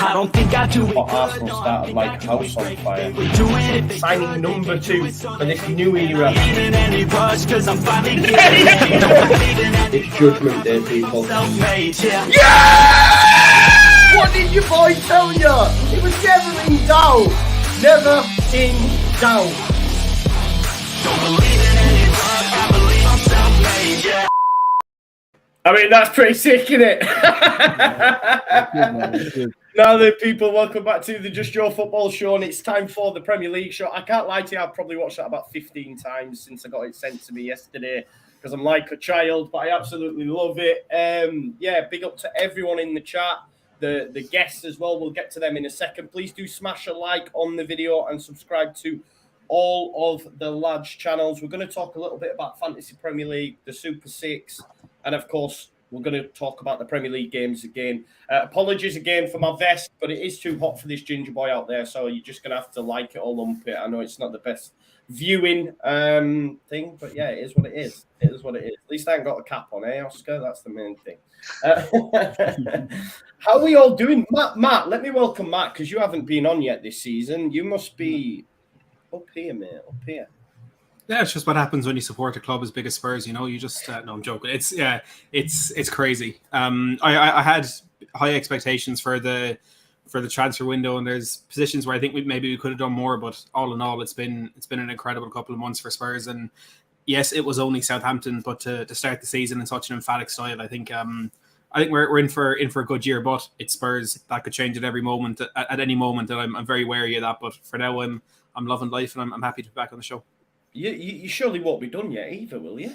I don't think I do it. Arsenal started like a house on fire. Signing number 2 for this new era. It's Judgment Day, people. Yeah! What did your boy tell you? It was never in doubt. Never in doubt. Don't believe in any luck. I believe I'm self-made, yeah. I mean, that's pretty sick, isn't it? Now then, people, welcome back to the Just Your Football Show, and it's time for the Premier League show. I can't lie to you, I've probably watched that about 15 times since I got it sent to me yesterday, because I'm like a child, but I absolutely love it. Yeah, big up to everyone in the chat, the guests as well. We'll get to them in a second. Please do smash a like on the video and subscribe to all of the lads' channels. We're going to talk a little bit about Fantasy Premier League, the Super Six, and of course, we're going to talk about the Premier League games again. Apologies again for my vest, but it is too hot for this ginger boy out there, so you're just going to have to like it or lump it. I know it's not the best viewing thing, but yeah, it is what it is. It is what it is. At least I ain't got a cap on, eh, Oscar? That's the main thing. How are we all doing? Matt, let me welcome Matt, because you haven't been on yet this season. You must be up here, mate, up here. Yeah, it's just what happens when you support a club as big as Spurs. You know, you just no, I'm joking. It's crazy. I had high expectations for the transfer window, and there's positions where I think we could have done more. But all in all, it's been an incredible couple of months for Spurs. And yes, it was only Southampton, but to start the season in such an emphatic style, I think we're in for a good year. But it's Spurs, that could change at every moment, at any moment. And I'm very wary of that. But for now, I'm loving life, and I'm happy to be back on the show. You surely won't be done yet either, will you?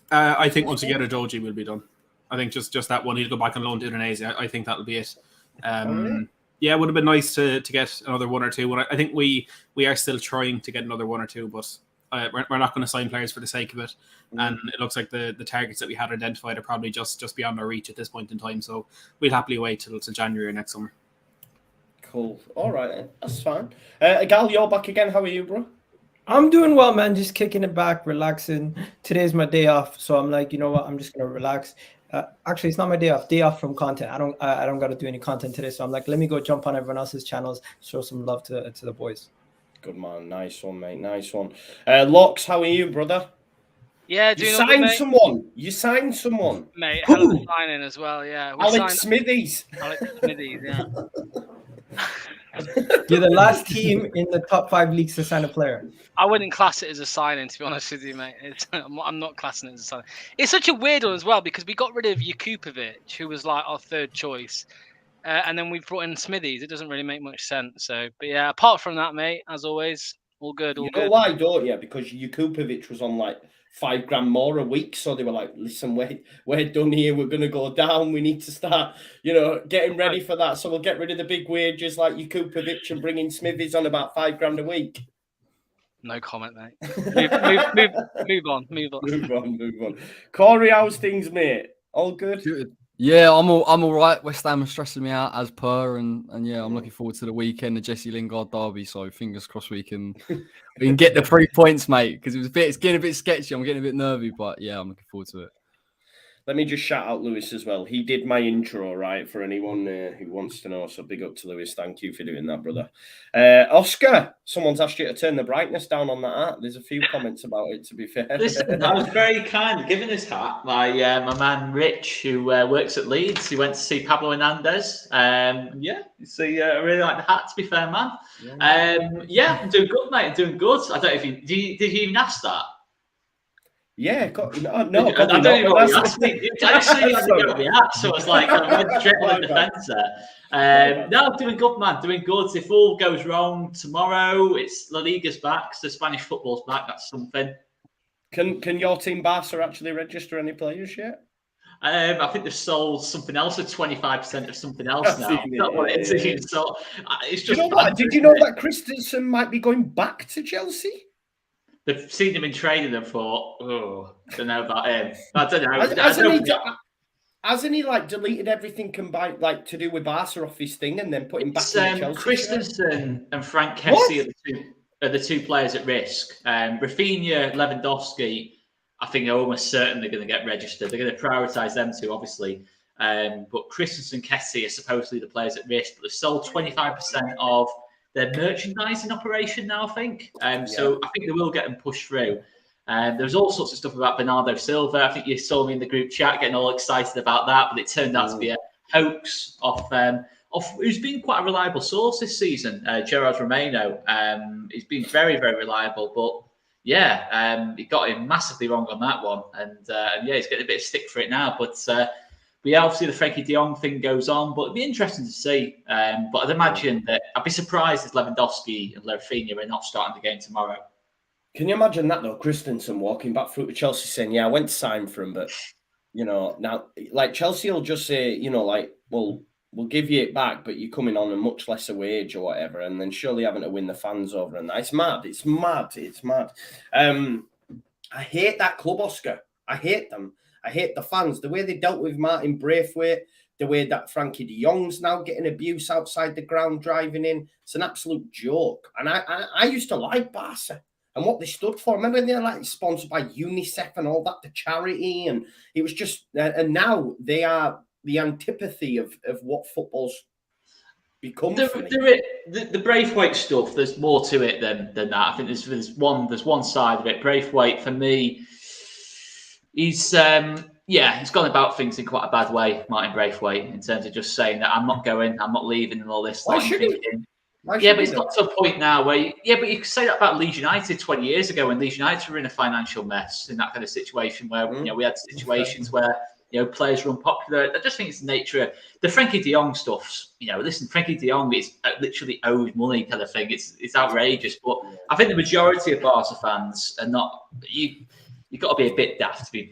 I think once we get Udogie, we'll be done. I think just that one, he'll go back on loan to Indonesia. I think that'll be it. Yeah, it would have been nice to get another one or two. I think we are still trying to get another one or two, but we're not going to sign players for the sake of it. And it looks like the targets that we had identified are probably just beyond our reach at this point in time. So we'll happily wait till January next summer. Cool. All right, then. That's fine. Gal, you're back again. How are you, bro? I'm doing well, man. Just kicking it back, relaxing. Today's my day off, so I'm like, you know what? I'm just gonna relax. Actually, it's not my day off. Day off from content. I don't got to do any content today, so I'm like, let me go jump on everyone else's channels, show some love to the boys. Good man, nice one, mate. Nice one. Locks, how are you, brother? Yeah, you signed someone. You signed someone, mate. Hell of a signing as well. Yeah, Alex Smithies. Alex Smithies. Yeah. You're the last team in the top 5 leagues to sign a player. I wouldn't class it as a signing, to be honest with you, mate. I'm not classing it as a signing. It's such a weird one as well, because we got rid of Jakupovic, who was like our third choice, and then we brought in Smithies. It doesn't really make much sense. So, but yeah, apart from that, mate, as always, all good. All good. You know why, don't you? Because Jakupovic was on like $5,000 more a week, so they were like, "Listen, we're done here. We're gonna go down. We need to start, getting ready for that. So we'll get rid of the big wages like Jakupovic and bring in Smithies on about $5,000 a week." No comment, mate. Move on. Corey, how's things, mate? All good? Yeah, I'm all right. West Ham are stressing me out as per, and yeah, I'm looking forward to the weekend, the Jesse Lingard derby. So fingers crossed we can get the 3 points, mate. Because it's getting a bit sketchy. I'm getting a bit nervy, but yeah, I'm looking forward to it. Let me just shout out Lewis as well. He did my intro, right, for anyone who wants to know. So big up to Lewis. Thank you for doing that, brother. Oscar, someone's asked you to turn the brightness down on that hat. There's a few comments about it, to be fair. Listen, I was very kind giving this hat. My man Rich, who works at Leeds, he went to see Pablo Hernandez. Yeah, so I really like the hat, to be fair, man. Yeah, I'm doing good, mate. I'm doing good. I don't know if did you even ask that? Yeah, no, I don't even know what you asked me. I just see you had to go with the hat, so I was like, I'm straight on the defence there. No, I'm doing good, man. Doing good. If all goes wrong tomorrow, it's La Liga's back, so Spanish football's back. That's something. Can your team Barca actually register any players yet? I think they've sold something else at 25% of something else now. So it's just. Did you know that Christensen might be going back to Chelsea? They've seen him in training and thought, I don't know about him. I don't know. Hasn't he like deleted everything combined, like to do with Barca off his thing, and then put him back in Chelsea? Christensen and Frank Kessie are the two players at risk. Rafinha, Lewandowski, I think are almost certainly going to get registered. They're going to prioritise them two, obviously. But Christensen, Kessie are supposedly the players at risk. But they've sold 25% of their merchandising operation now, I think. So I think they will get them pushed through. There's all sorts of stuff about Bernardo Silva. I think you saw me in the group chat getting all excited about that, but it turned out to be a hoax of who's been quite a reliable source this season, Gerrard Romano. He's been very, very reliable, but he got him massively wrong on that one, and he's getting a bit of stick for it now. But obviously the Frankie de Jong thing goes on, but it'd be interesting to see. But I'd imagine that I'd be surprised if Lewandowski and Rafinha are not starting the game tomorrow. Can you imagine that though? Christensen walking back through to Chelsea saying, "Yeah, I went to sign for him, but now like Chelsea will just say, well, we'll give you it back, but you're coming on a much lesser wage or whatever," and then surely having to win the fans over, and it's mad. It's mad. I hate that club, Oscar. I hate them. I hate the fans. The way they dealt with Martin Braithwaite, the way that Frankie de Jong's now getting abuse outside the ground, driving in. It's an absolute joke. And I used to like Barca and what they stood for. Remember, they're like sponsored by UNICEF and all that, the charity, and it was just. And now they are the antipathy of what football's become. The Braithwaite stuff, there's more to it than that. I think there's one side of it. Braithwaite, for me, he's gone about things in quite a bad way, Martin Braithwaite, in terms of just saying that I'm not going, I'm not leaving, and all this. Why should he? But it's got to a point now where but you could say that about Leeds United 20 years ago when Leeds United were in a financial mess in that kind of situation where we had situations where players were unpopular. I just think it's the nature of the Frankie de Jong stuff. Listen, Frankie de Jong is literally owed money kind of thing. It's outrageous, but I think the majority of Barca fans are not. You've got to be a bit daft to be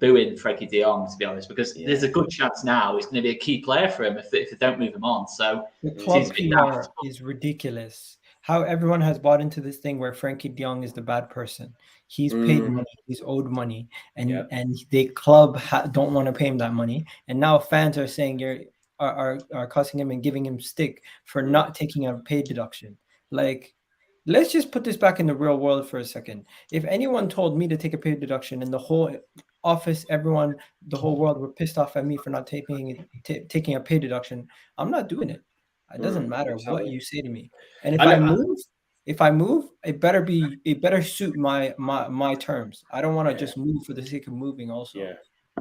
booing Frankie de Jong, to be honest, because there's a good chance now he's going to be a key player for him if they don't move him on. So the club PR is ridiculous. How everyone has bought into this thing where Frankie de Jong is the bad person. He's paid money, he's owed money, and the club don't want to pay him that money. And now fans are saying are cussing him and giving him stick for not taking a pay deduction. Like, let's just put this back in the real world for a second. If anyone told me to take a pay deduction and the whole office, the whole world were pissed off at me for not taking a pay deduction, I'm not doing it. It doesn't matter what you say to me. And if I move, it better suit my terms. I don't want to just move for the sake of moving also. Yeah.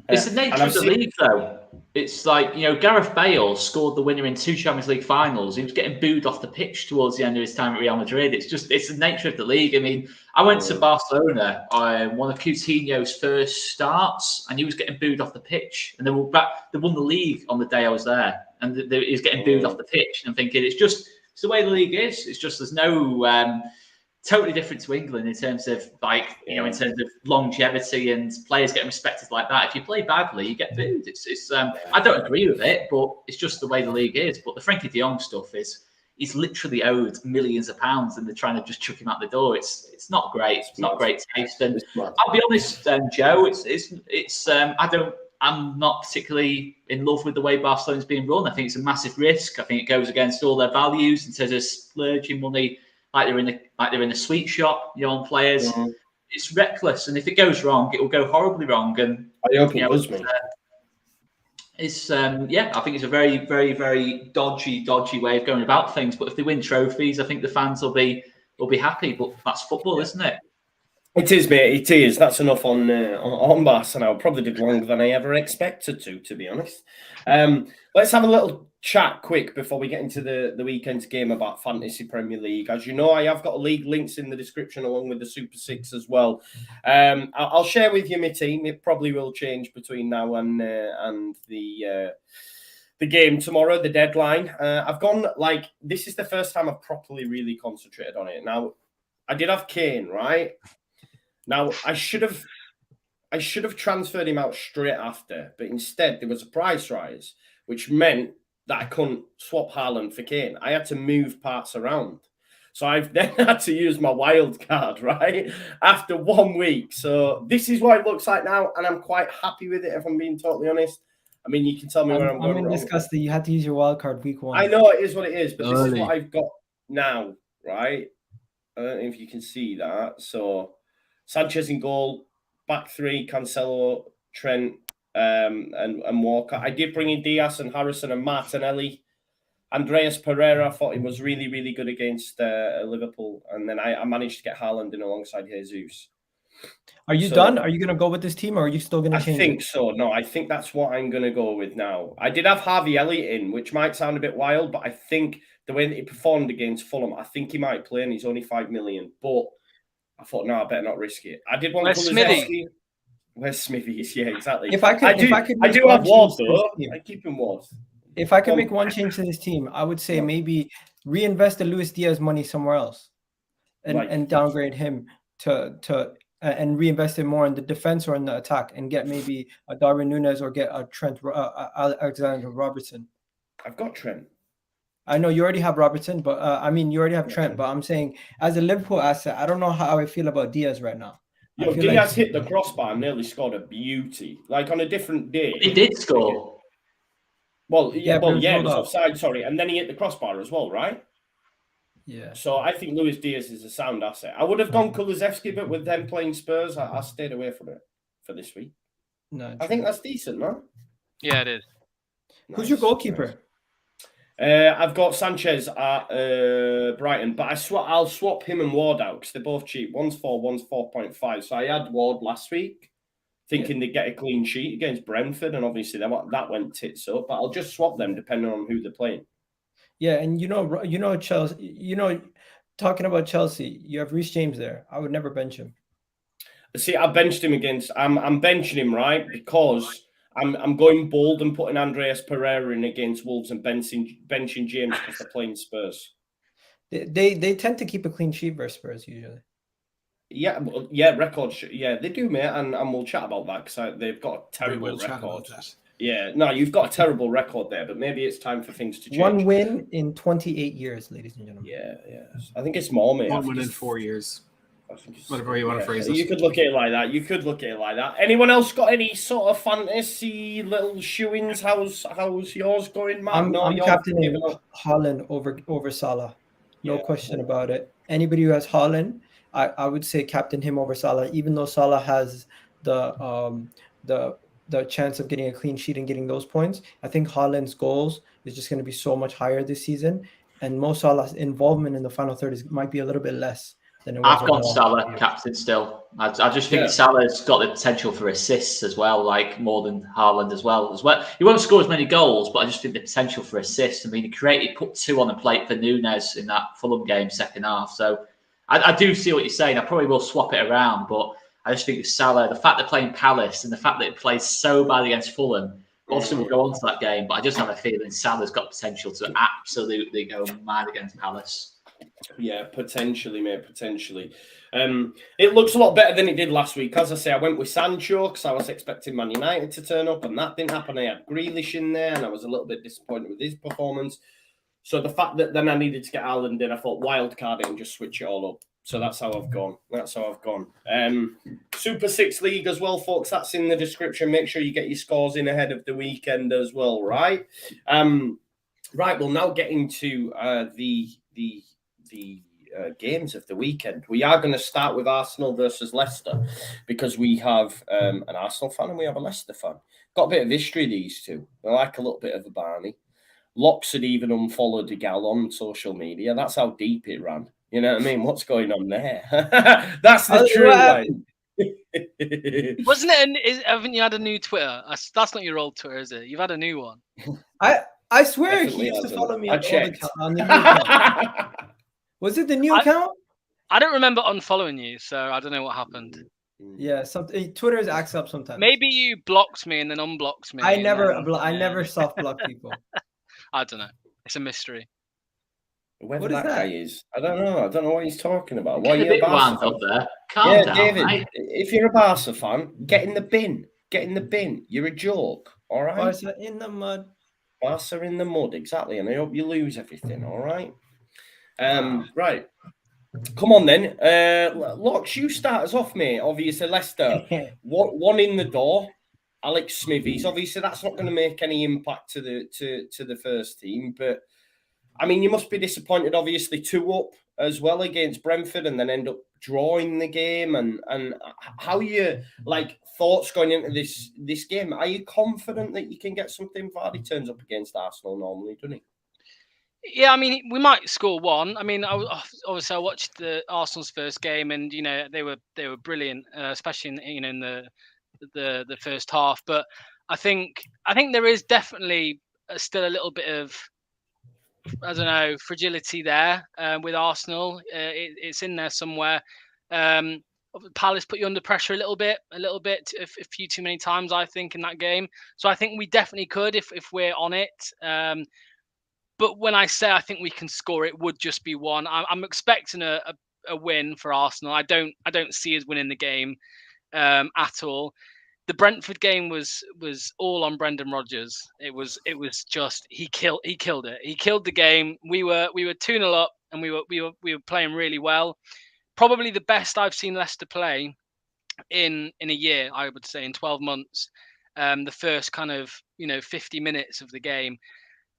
It's the nature of the league, though. It's like, Gareth Bale scored the winner in 2 Champions League finals. He was getting booed off the pitch towards the end of his time at Real Madrid. It's the nature of the league. I mean, I went to Barcelona on one of Coutinho's first starts, and he was getting booed off the pitch. And they won the league on the day I was there, and he was getting booed off the pitch. And I'm thinking, it's the way the league is. It's just there's no. Totally different to England in terms of in terms of longevity and players getting respected like that. If you play badly, you get booed. I don't agree with it, but it's just the way the league is. But the Frankie de Jong stuff he's literally owed millions of pounds, and they're trying to just chuck him out the door. It's not great. It's not great taste. And I'll be honest, Joe, I'm not particularly in love with the way Barcelona's being run. I think it's a massive risk. I think it goes against all their values in terms of splurging money. Like they're in a sweet shop, on players. It's reckless, and if it goes wrong, it will go horribly wrong. And I hope it does, me. I think it's a very, very, very dodgy way of going about things. But if they win trophies, I think the fans will be happy. But that's football, isn't it? It is, mate. It is. That's enough on Barca now. Probably did longer than I ever expected to be honest. Let's have a little chat quick before we get into the weekend's game about Fantasy Premier League. As you know, I have got league links in the description along with the Super Six as well. I'll share with you my team. It probably will change between now and the game tomorrow, the deadline. I've gone this is the first time I've properly really concentrated on it. Now, I did have Kane, right? Now, I should have transferred him out straight after, but instead there was a price rise, which meant that I couldn't swap Haaland for Kane. I had to move parts around. So I've then had to use my wild card, right? After 1 week. So this is what it looks like now, and I'm quite happy with it, if I'm being totally honest. I mean, you can tell me where I'm going wrong. Discuss that you had to use your wild card week 1. I know it is what it is, but this is what I've got now, right? I don't know if you can see that. So Sanchez in goal, back 3, Cancelo, Trent, and Walker. I did bring in Diaz and Harrison and Martinelli. Andreas Pereira, I thought he was really, really good against Liverpool. And then I managed to get Haaland in alongside Jesus. Are you done? Are you going to go with this team, or are you still going to change it? I think so. No, I think that's what I'm going to go with now. I did have Harvey Elliott in, which might sound a bit wild, but I think the way that he performed against Fulham, I think he might play, and he's only 5 million. But I thought, no, I better not risk it. I did want Kulusevski. Where's Smithies? Yeah, exactly. I do have Ward, though. I keep him Ward. If I could make one change to this team, I would say maybe reinvest the Luis Diaz money somewhere else and downgrade him to and reinvest it more in the defense or in the attack and get maybe a Darwin Núñez or get a Trent Alexander Robertson. I've got Trent. I know you already have Robertson, but I mean, you already have Trent, but I'm saying as a Liverpool asset, I don't know how I feel about Diaz right now. Diaz hit the crossbar and nearly scored a beauty. Like on a different day. He did score. Well, it was offside, sorry. And then he hit the crossbar as well, right? Yeah. So I think Luis Diaz is a sound asset. I would have gone Kulusevski, but with them playing Spurs, I stayed away from it for this week. No, I think that's decent, man. Yeah, it is. Who's your goalkeeper? I've got Sanchez at Brighton, but I'll swap him and Ward out because they're both cheap. One's 4, one's 4.5. So I had Ward last week, thinking they'd get a clean sheet against Brentford, and obviously that went tits up. But I'll just swap them depending on who they're playing. Yeah, and Chelsea. Talking about Chelsea, you have Reece James there. I would never bench him. See, I benched him against. I'm benching him right because I'm going bold and putting Andreas Pereira in against Wolves and benching James because they're playing Spurs. They tend to keep a clean sheet versus Spurs usually. Yeah, record. Yeah, they do, mate, and we'll chat about that because they've got a terrible record. Yeah, no, you've got a terrible record there, but maybe it's time for things to change. 1 win in 28 years, ladies and gentlemen. Yeah. I think it's more, mate. 1 win in 4 years. Whatever you want to phrase it. You could look at it like that. Anyone else got any sort of fantasy little shoe-ins? How's yours going, Matt? I'm captaining Haaland over Salah. No question about it. Anybody who has Haaland, I would say captain him over Salah, even though Salah has the chance of getting a clean sheet and getting those points. I think Haaland's goals is just going to be so much higher this season, and Mo Salah's involvement in the final third might be a little bit less than it was. I've got Salah captain still. I just think Salah's got the potential for assists as well, like more than Haaland as well. He won't score as many goals, but I just think the potential for assists. I mean, he put 2 on the plate for Núñez in that Fulham game second half. So I do see what you're saying. I probably will swap it around, but I just think Salah, the fact they're playing Palace and the fact that it plays so bad against Fulham, obviously we'll go on to that game, but I just have a feeling Salah's got potential to absolutely go mad against Palace. Yeah, potentially, mate, potentially. It looks a lot better than it did last week. As I say, I went with Sancho because I was expecting Man United to turn up, and that didn't happen. I had Grealish in there, and I was a little bit disappointed with his performance. So the fact that then I needed to get Haaland in, I thought wild card it and just switch it all up. So that's how I've gone. Super 6 League as well, folks. That's in the description. Make sure you get your scores in ahead of the weekend as well, right? Right, we'll now get into the games of the weekend. We are going to start with Arsenal versus Leicester because we have an Arsenal fan and we have a Leicester fan. Got a bit of history, these two. They're like a little bit of a Barney. Locks had even unfollowed a gal on social media. That's how deep it ran. You know what I mean? What's going on there? That's the true line. Wasn't it? Haven't you had a new Twitter? That's not your old Twitter, is it? You've had a new one. I swear he used to follow me on the new account. Was it the new account? I don't remember unfollowing you, so I don't know what happened. Yeah, Twitter acts up sometimes. Maybe you blocked me and then unblocked me. I never soft block people. I don't know. It's a mystery. Whether that guy is, I don't know. I don't know what he's talking about. Why are you a Barca fan? Up there. Calm down, David. mate. If you're a Barca fan, get in the bin. Get in the bin. You're a joke. All right. Barca in the mud. Barca in the mud. Exactly. And I hope you lose everything. All right. Right. Come on then. Locks, you start us off, mate. Obviously, Leicester. one in the door. Alex Smithies. Obviously, that's not going to make any impact to the first team, but I mean, you must be disappointed, obviously, 2-up as well against Brentford and then end up drawing the game. And how are you, like, thoughts going into this game? Are you confident that you can get something? Vardy turns up against Arsenal normally, doesn't he? Yeah, I mean, we might score one. I mean, obviously I watched the Arsenal's first game, and they were brilliant, especially in the first half. But I think there is definitely still a little bit of, I don't know, fragility there with Arsenal. It's in there somewhere. Palace put you under pressure a little bit, a few too many times, I think, in that game. So I think we definitely could if we're on it. But when I say I think we can score, it would just be one. I'm expecting a win for Arsenal. I don't see us winning the game at all. The Brentford game was all on Brendan Rodgers. It was just he killed it. He killed the game. We were 2-0 up, and we were playing really well. Probably the best I've seen Leicester play in a year, I would say, in 12 months. The first kind of 50 minutes of the game.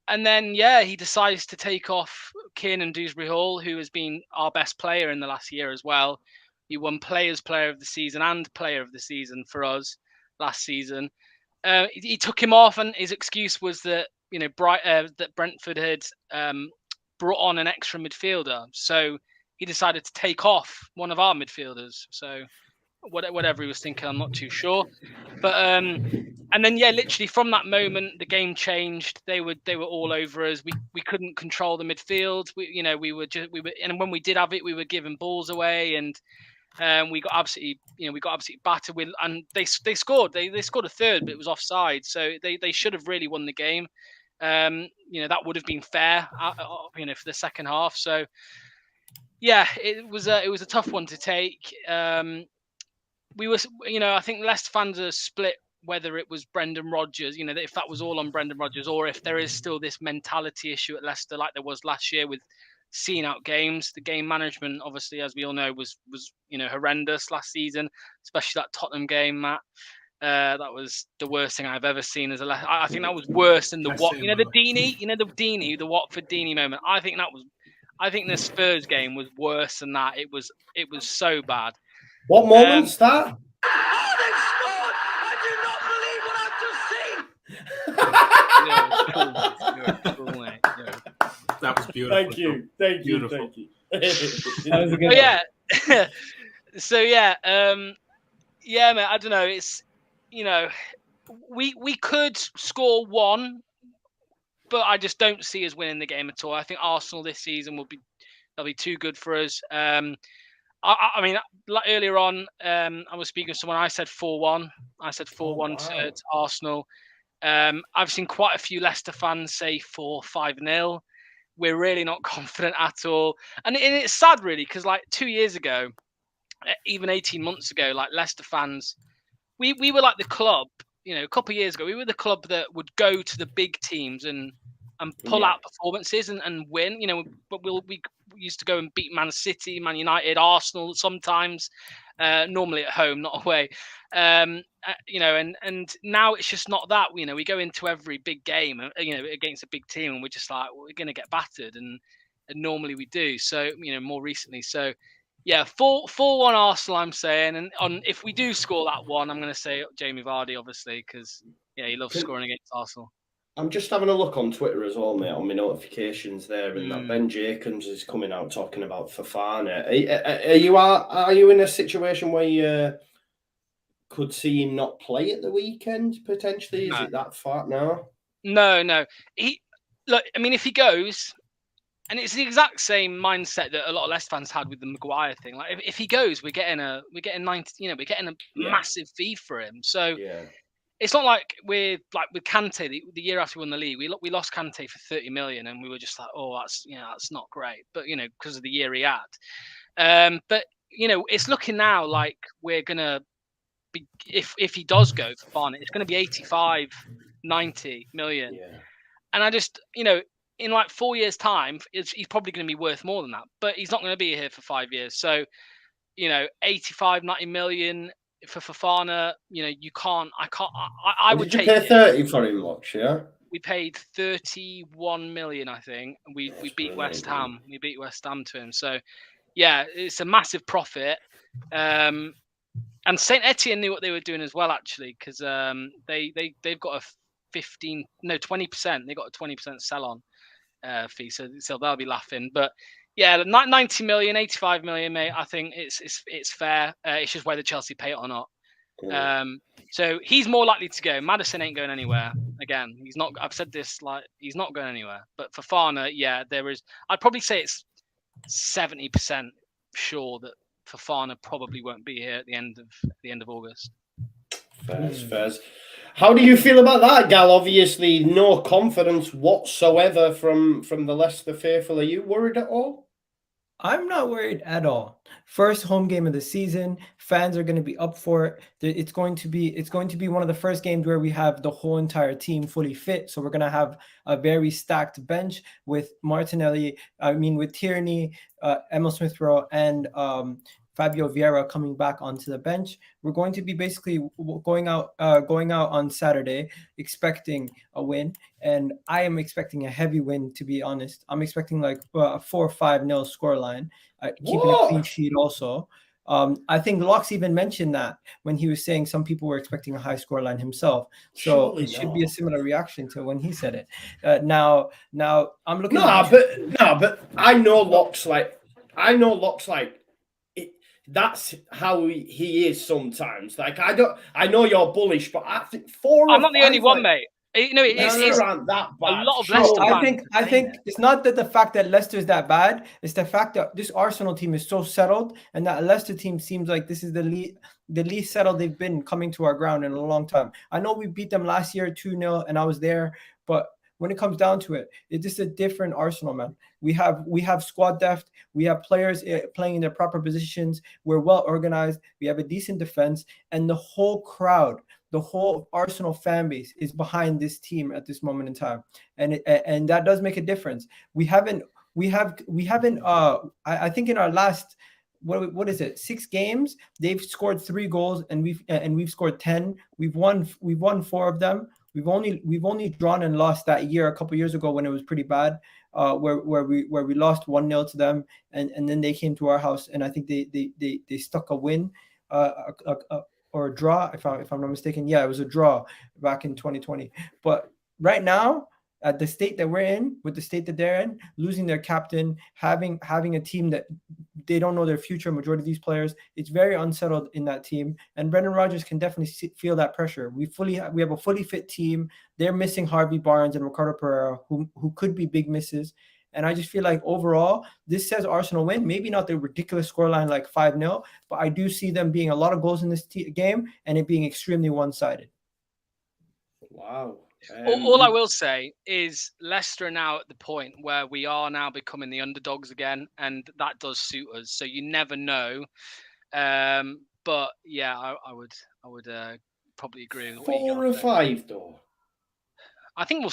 And then, he decides to take off Kiernan Dewsbury-Hall, who has been our best player in the last year as well. He won Player of the Season and Player of the Season for us last season. He took him off, and his excuse was that that Brentford had brought on an extra midfielder. So he decided to take off one of our midfielders. So whatever he was thinking, I'm not too sure. But and then literally from that moment the game changed. They were all over us. We couldn't control the midfield. We were and when we did have it, we were giving balls away, and we got absolutely battered with, and they scored. They scored a third, but it was offside. So they should have really won the game. That would have been fair, for the second half. So it was a tough one to take. I think Leicester fans are split whether it was Brendan Rodgers, if that was all on Brendan Rodgers, or if there is still this mentality issue at Leicester like there was last year with seeing out games. The game management, obviously, as we all know, was horrendous last season, especially that Tottenham game, Matt. That was the worst thing I've ever seen as a Leicester. I think that was worse than the the Watford Deeney moment. I think the Spurs game was worse than that. It was so bad. What moment's that? Oh, they've scored! I do not believe what I've just seen. You're cool, mate. That was beautiful. Thank you. Thank you. That was a good one. So mate, I don't know. It's we could score one, but I just don't see us winning the game at all. I think Arsenal this season they'll be too good for us. I mean, like earlier on, I was speaking to someone. I said 4-1. I said 4-1 to Arsenal. I've seen quite a few Leicester fans say 4-5-0. We're really not confident at all, and it's sad, really, because like 2 years ago, even 18 months ago, like Leicester fans, we were like the club. A couple of years ago, we were the club that would go to the big teams and pull out performances and win. But we used to go and beat Man City, Man United, Arsenal sometimes, normally at home, not away. And now it's just not that. We go into every big game, against a big team, and we're just like, we're going to get battered, and normally we do. So more recently, 4-1 Arsenal, I'm saying, and if we do score that one, I'm going to say Jamie Vardy, obviously, because he loves scoring against Arsenal. I'm just having a look on Twitter as well, mate, on my notifications there, and that Ben Jacobs is coming out talking about Fofana. Are you in a situation where you could see him not play at the weekend, potentially? Is it that far now? No. If he goes, and it's the exact same mindset that a lot of Leicester fans had with the Maguire thing. Like, if he goes, we're getting 90, we're getting a massive fee for him. So. Yeah. It's not like we're like with Kante the year after we won the league. We lost Kante for 30 million, and we were just like, oh, that's not great. But because of the year he had. But it's looking now like we're gonna be, if he does go for Barnett, it's gonna be 85, 90 million. Yeah. And I just in like 4 years' time, he's probably going to be worth more than that. But he's not going to be here for 5 years. So 85, 90 million. For Fofana, you can't. I would take. Did you pay 30 for him, much? Yeah. we paid 31 million, I think. We beat West Ham. We beat West Ham to him. So yeah, it's a massive profit. And Saint Etienne knew what they were doing as well, actually, because they've got a 20%. They got a 20% sell on fee, so they'll be laughing. But yeah, 90 million, 85 million, mate. I think it's fair. It's just whether Chelsea pay it or not. So he's more likely to go. Maddison ain't going anywhere. Again, he's not. I've said this, like, he's not going anywhere. But for Fofana, yeah, there is. I'd probably say it's 70% sure that Fofana probably won't be here at the end of August. Fairs. How do you feel about that, Gal? Obviously, no confidence whatsoever from the Leicester faithful. Are you worried at all? I'm not worried at all. First home game of the season, fans are going to be up for it. It's going to be one of the first games where we have the whole entire team fully fit. So we're going to have a very stacked bench with with Tierney, Emil Smith-Rowe, and Fabio Vieira coming back onto the bench. We're going to be basically going out on Saturday expecting a win, and I am expecting a heavy win, to be honest. I'm expecting like a 4 or 5-0 scoreline, keeping a clean sheet also. I think Locks even mentioned that when he was saying some people were expecting a high scoreline himself. So Surely it should be a similar reaction to when he said it. Now I'm looking. But I know Locks like. That's how he is sometimes. Like I know you're bullish, but I think I'm not the only one, mate. It's around that bad. a lot of Leicester fans. I think it's not that the fact that Leicester is that bad. It's the fact that this Arsenal team is so settled, and that Leicester team seems like this is the least settled they've been coming to our ground in a long time. I know we beat them last year 2-0, and I was there, but when it comes down to it, it's just a different Arsenal, man. We have squad depth. We have players playing in their proper positions. We're well organized. We have a decent defense, and the whole crowd, the whole Arsenal fan base is behind this team at this moment in time, and that does make a difference. I think in our last, what is it, 6 games, they've scored 3 goals, and we've scored 10. We've won 4 of them. We've only drawn and lost that year a couple years ago when it was pretty bad, where we lost 1-0 to them, and then they came to our house, and I think they stuck a win, or a draw, if I'm not mistaken. Yeah, it was a draw back in 2020. But right now, at the state that we're in, with the state that they're in, losing their captain, having a team that they don't know their future, majority of these players, it's very unsettled in that team. And Brendan Rodgers can definitely feel that pressure. We have a fully fit team. They're missing Harvey Barnes and Ricardo Pereira, who could be big misses. And I just feel like overall, this says Arsenal win. Maybe not the ridiculous scoreline like 5-0, but I do see them being a lot of goals in this game and it being extremely one-sided. Wow. All I will say is Leicester are now at the point where we are now becoming the underdogs again, and that does suit us. So you never know. But yeah, I would probably agree with what you 4 or 5 though. I think we'll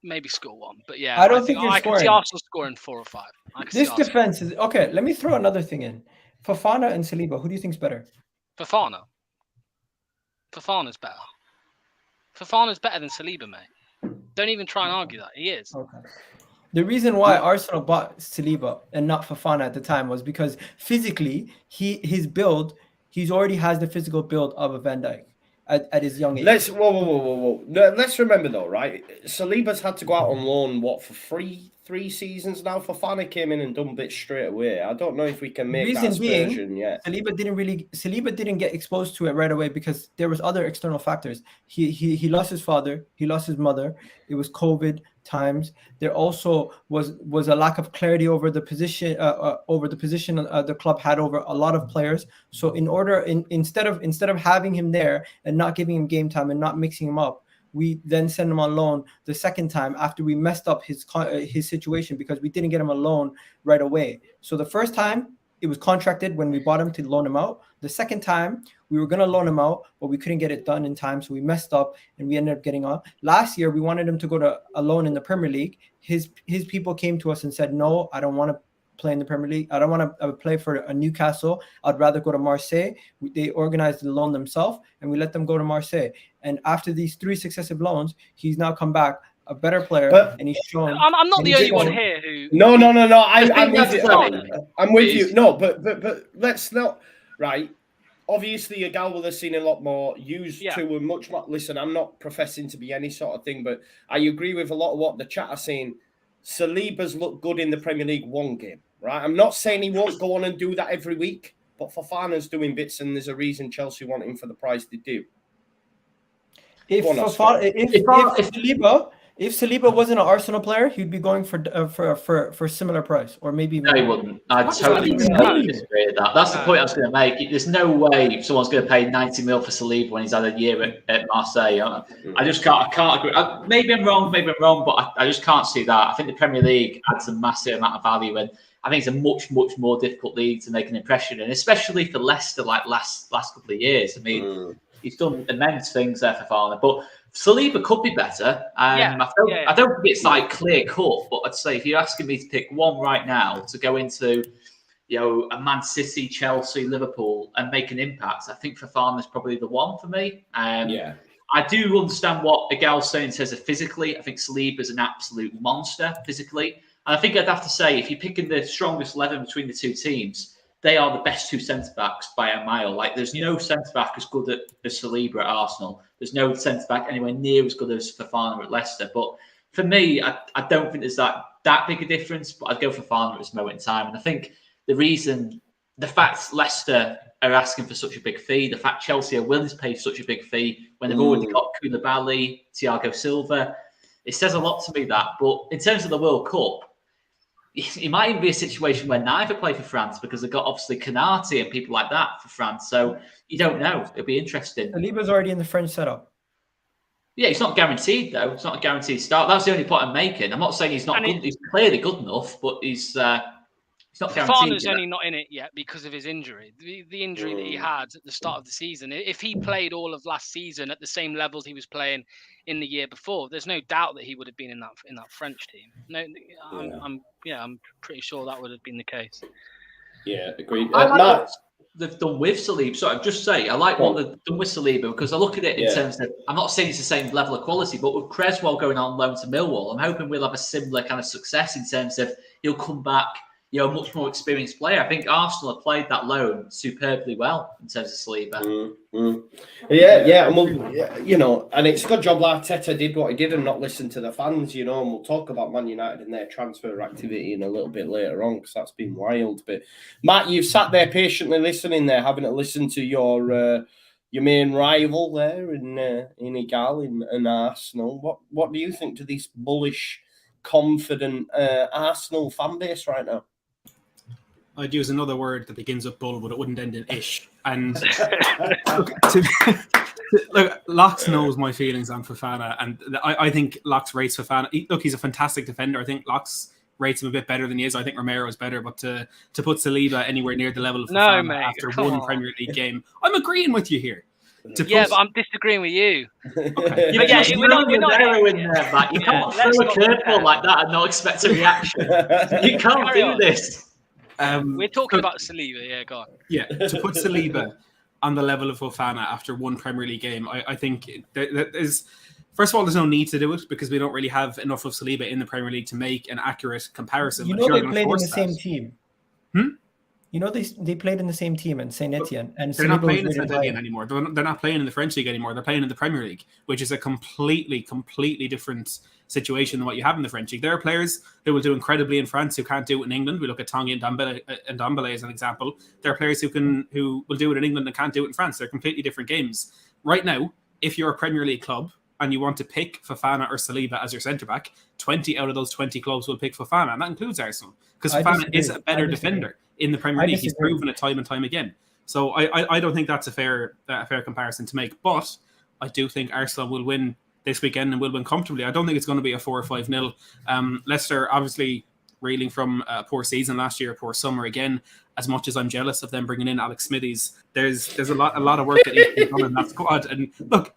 maybe score 1, but yeah, I don't think you're I scoring. can see Arsenal scoring 4 or 5. This defense is okay. Let me throw another thing in. Fofana and Saliba, who do you think's better? Fofana's better. Fofana's better than Saliba, mate. Don't even try and argue that. He is. Okay. The reason why Arsenal bought Saliba and not Fofana at the time was because physically, his build, he's already has the physical build of a Van Dijk at his young age. Whoa. No, let's remember though, right? Saliba's had to go out on loan for three seasons now. Fofana came in and done bits straight away. I don't know if we can make that aspersion yet. Saliba didn't get exposed to it right away because there was other external factors. He lost his father, he lost his mother. It was COVID times. There also was a lack of clarity over the position the club had over a lot of players. So instead of having him there and not giving him game time and not mixing him up, we then send him on loan the second time after we messed up his situation because we didn't get him a loan right away. So the first time it was contracted when we bought him to loan him out. The second time we were going to loan him out, but we couldn't get it done in time. So we messed up and we ended up getting on. Last year, we wanted him to go to a loan in the Premier League. His people came to us and said, no, I don't want play in the Premier League. I don't want to play for a Newcastle. I'd rather go to Marseille. They organized the loan themselves, and we let them go to Marseille. And after these 3 successive loans, he's now come back a better player, and he's shown. I'm not the only one here who. No. I'm with you. I'm with you. No, but let's not. Right. Obviously, a gal will have seen a lot more. Used to and much more. Listen, I'm not professing to be any sort of thing, but I agree with a lot of what the chat are saying. Saliba's looked good in the Premier League 1 game, right? I'm not saying he won't go on and do that every week, but Fofana's doing bits, and there's a reason Chelsea want him for the price they do. If Saliba wasn't an Arsenal player, he'd be going for similar price, or maybe no, he wouldn't. I totally disagree with that. That's the point I was going to make. There's no way someone's going to pay 90 mil for Saliba when he's had a year at Marseille. I just can't. I can't agree. Maybe I'm wrong, but I just can't see that. I think the Premier League adds a massive amount of value, and I think it's a much more difficult league to make an impression in, especially for Leicester. Like last couple of years, I mean, he's done immense things there for Fofana, but Saliba could be better. I don't think it's like clear cut, but I'd say if you're asking me to pick one right now to go into, a Man City, Chelsea, Liverpool and make an impact, I think Fofana's probably the one for me. I do understand what Igal's saying in terms of physically. I think Saliba's an absolute monster physically. And I think I'd have to say, if you're picking the strongest 11 between the 2 teams, they are the best 2 centre-backs by a mile. Like, there's no centre-back as good as Saliba at Arsenal. There's no centre-back anywhere near as good as Fofana at Leicester. But for me, I don't think there's that big a difference, but I'd go for Fofana at this moment in time. And I think the fact Leicester are asking for such a big fee, the fact Chelsea are willing to pay such a big fee when they've already got Koulibaly, Thiago Silva, it says a lot to me that. But in terms of the World Cup, it might even be a situation where neither play for France because they've got obviously Canati and people like that for France. So you don't know. It'll be interesting. Saliba's already in the French setup. Yeah, he's not guaranteed though. It's not a guaranteed start. That's the only point I'm making. I'm not saying he's not good. He's clearly good enough, but he's not guaranteed. Fofana's only not in it yet because of his injury. The injury that he had at the start of the season. If he played all of last season at the same levels he was playing in the year before, there's no doubt that he would have been in that French team. No, I'm pretty sure that would have been the case. Yeah, agreed. I like what they've done with Saliba. So I'd just say I like what they've done with Saliba because I look at it in terms of, I'm not saying it's the same level of quality, but with Creswell going on loan to Millwall, I'm hoping we'll have a similar kind of success in terms of he'll come back, a much more experienced player. I think Arsenal have played that loan superbly well in terms of Saliba. Yeah, and it's a good job Arteta did what he did and not listen to the fans, and we'll talk about Man United and their transfer activity in a little bit later on because that's been wild. But Matt, you've sat there patiently listening there, having to listen to your main rival there in Igal in Arsenal. What do you think to this bullish, confident Arsenal fan base right now? I'd use another word that begins with bull, but it wouldn't end in ish. And look, Locks knows my feelings on Fofana, and I think Locks rates Fofana. He's a fantastic defender. I think Locks rates him a bit better than he is. I think Romero is better, but to put Saliba anywhere near the level of Fofana after one Premier League game, I'm agreeing with you here. But I'm disagreeing with you. Okay. We're not in there, Matt. You can't throw a curveball like that and not expect a reaction. You can't do this. We're talking about Saliba. Yeah, go on. Yeah, to put Saliba on the level of Fofana after one Premier League game, I think that is. First of all, there's no need to do it because we don't really have enough of Saliba in the Premier League to make an accurate comparison. They played in the same team. They played in the same team in Saint Etienne, and they're not playing in Saint Etienne anymore. They're not playing in the French league anymore. They're playing in the Premier League, which is a completely different situation than what you have in the French league. There are players who will do incredibly in France who can't do it in England. We look at Tanguy and Ndombele as an example. There are players who will do it in England and can't do it in France. They're completely different games. Right now, if you're a Premier League club and you want to pick Fofana or Saliba as your centre-back, 20 out of those 20 clubs will pick Fofana, and that includes Arsenal, because Fofana is a better defender in the Premier League. He's proven it time and time again. So I don't think that's a fair comparison to make, but I do think Arsenal will win this weekend and will win comfortably. I don't think it's going to be a 4 or 5-0. Leicester obviously reeling from a poor season last year, a poor summer again. As much as I'm jealous of them bringing in Alex Smithies, there's a lot of work that needs to be done in that squad. And look,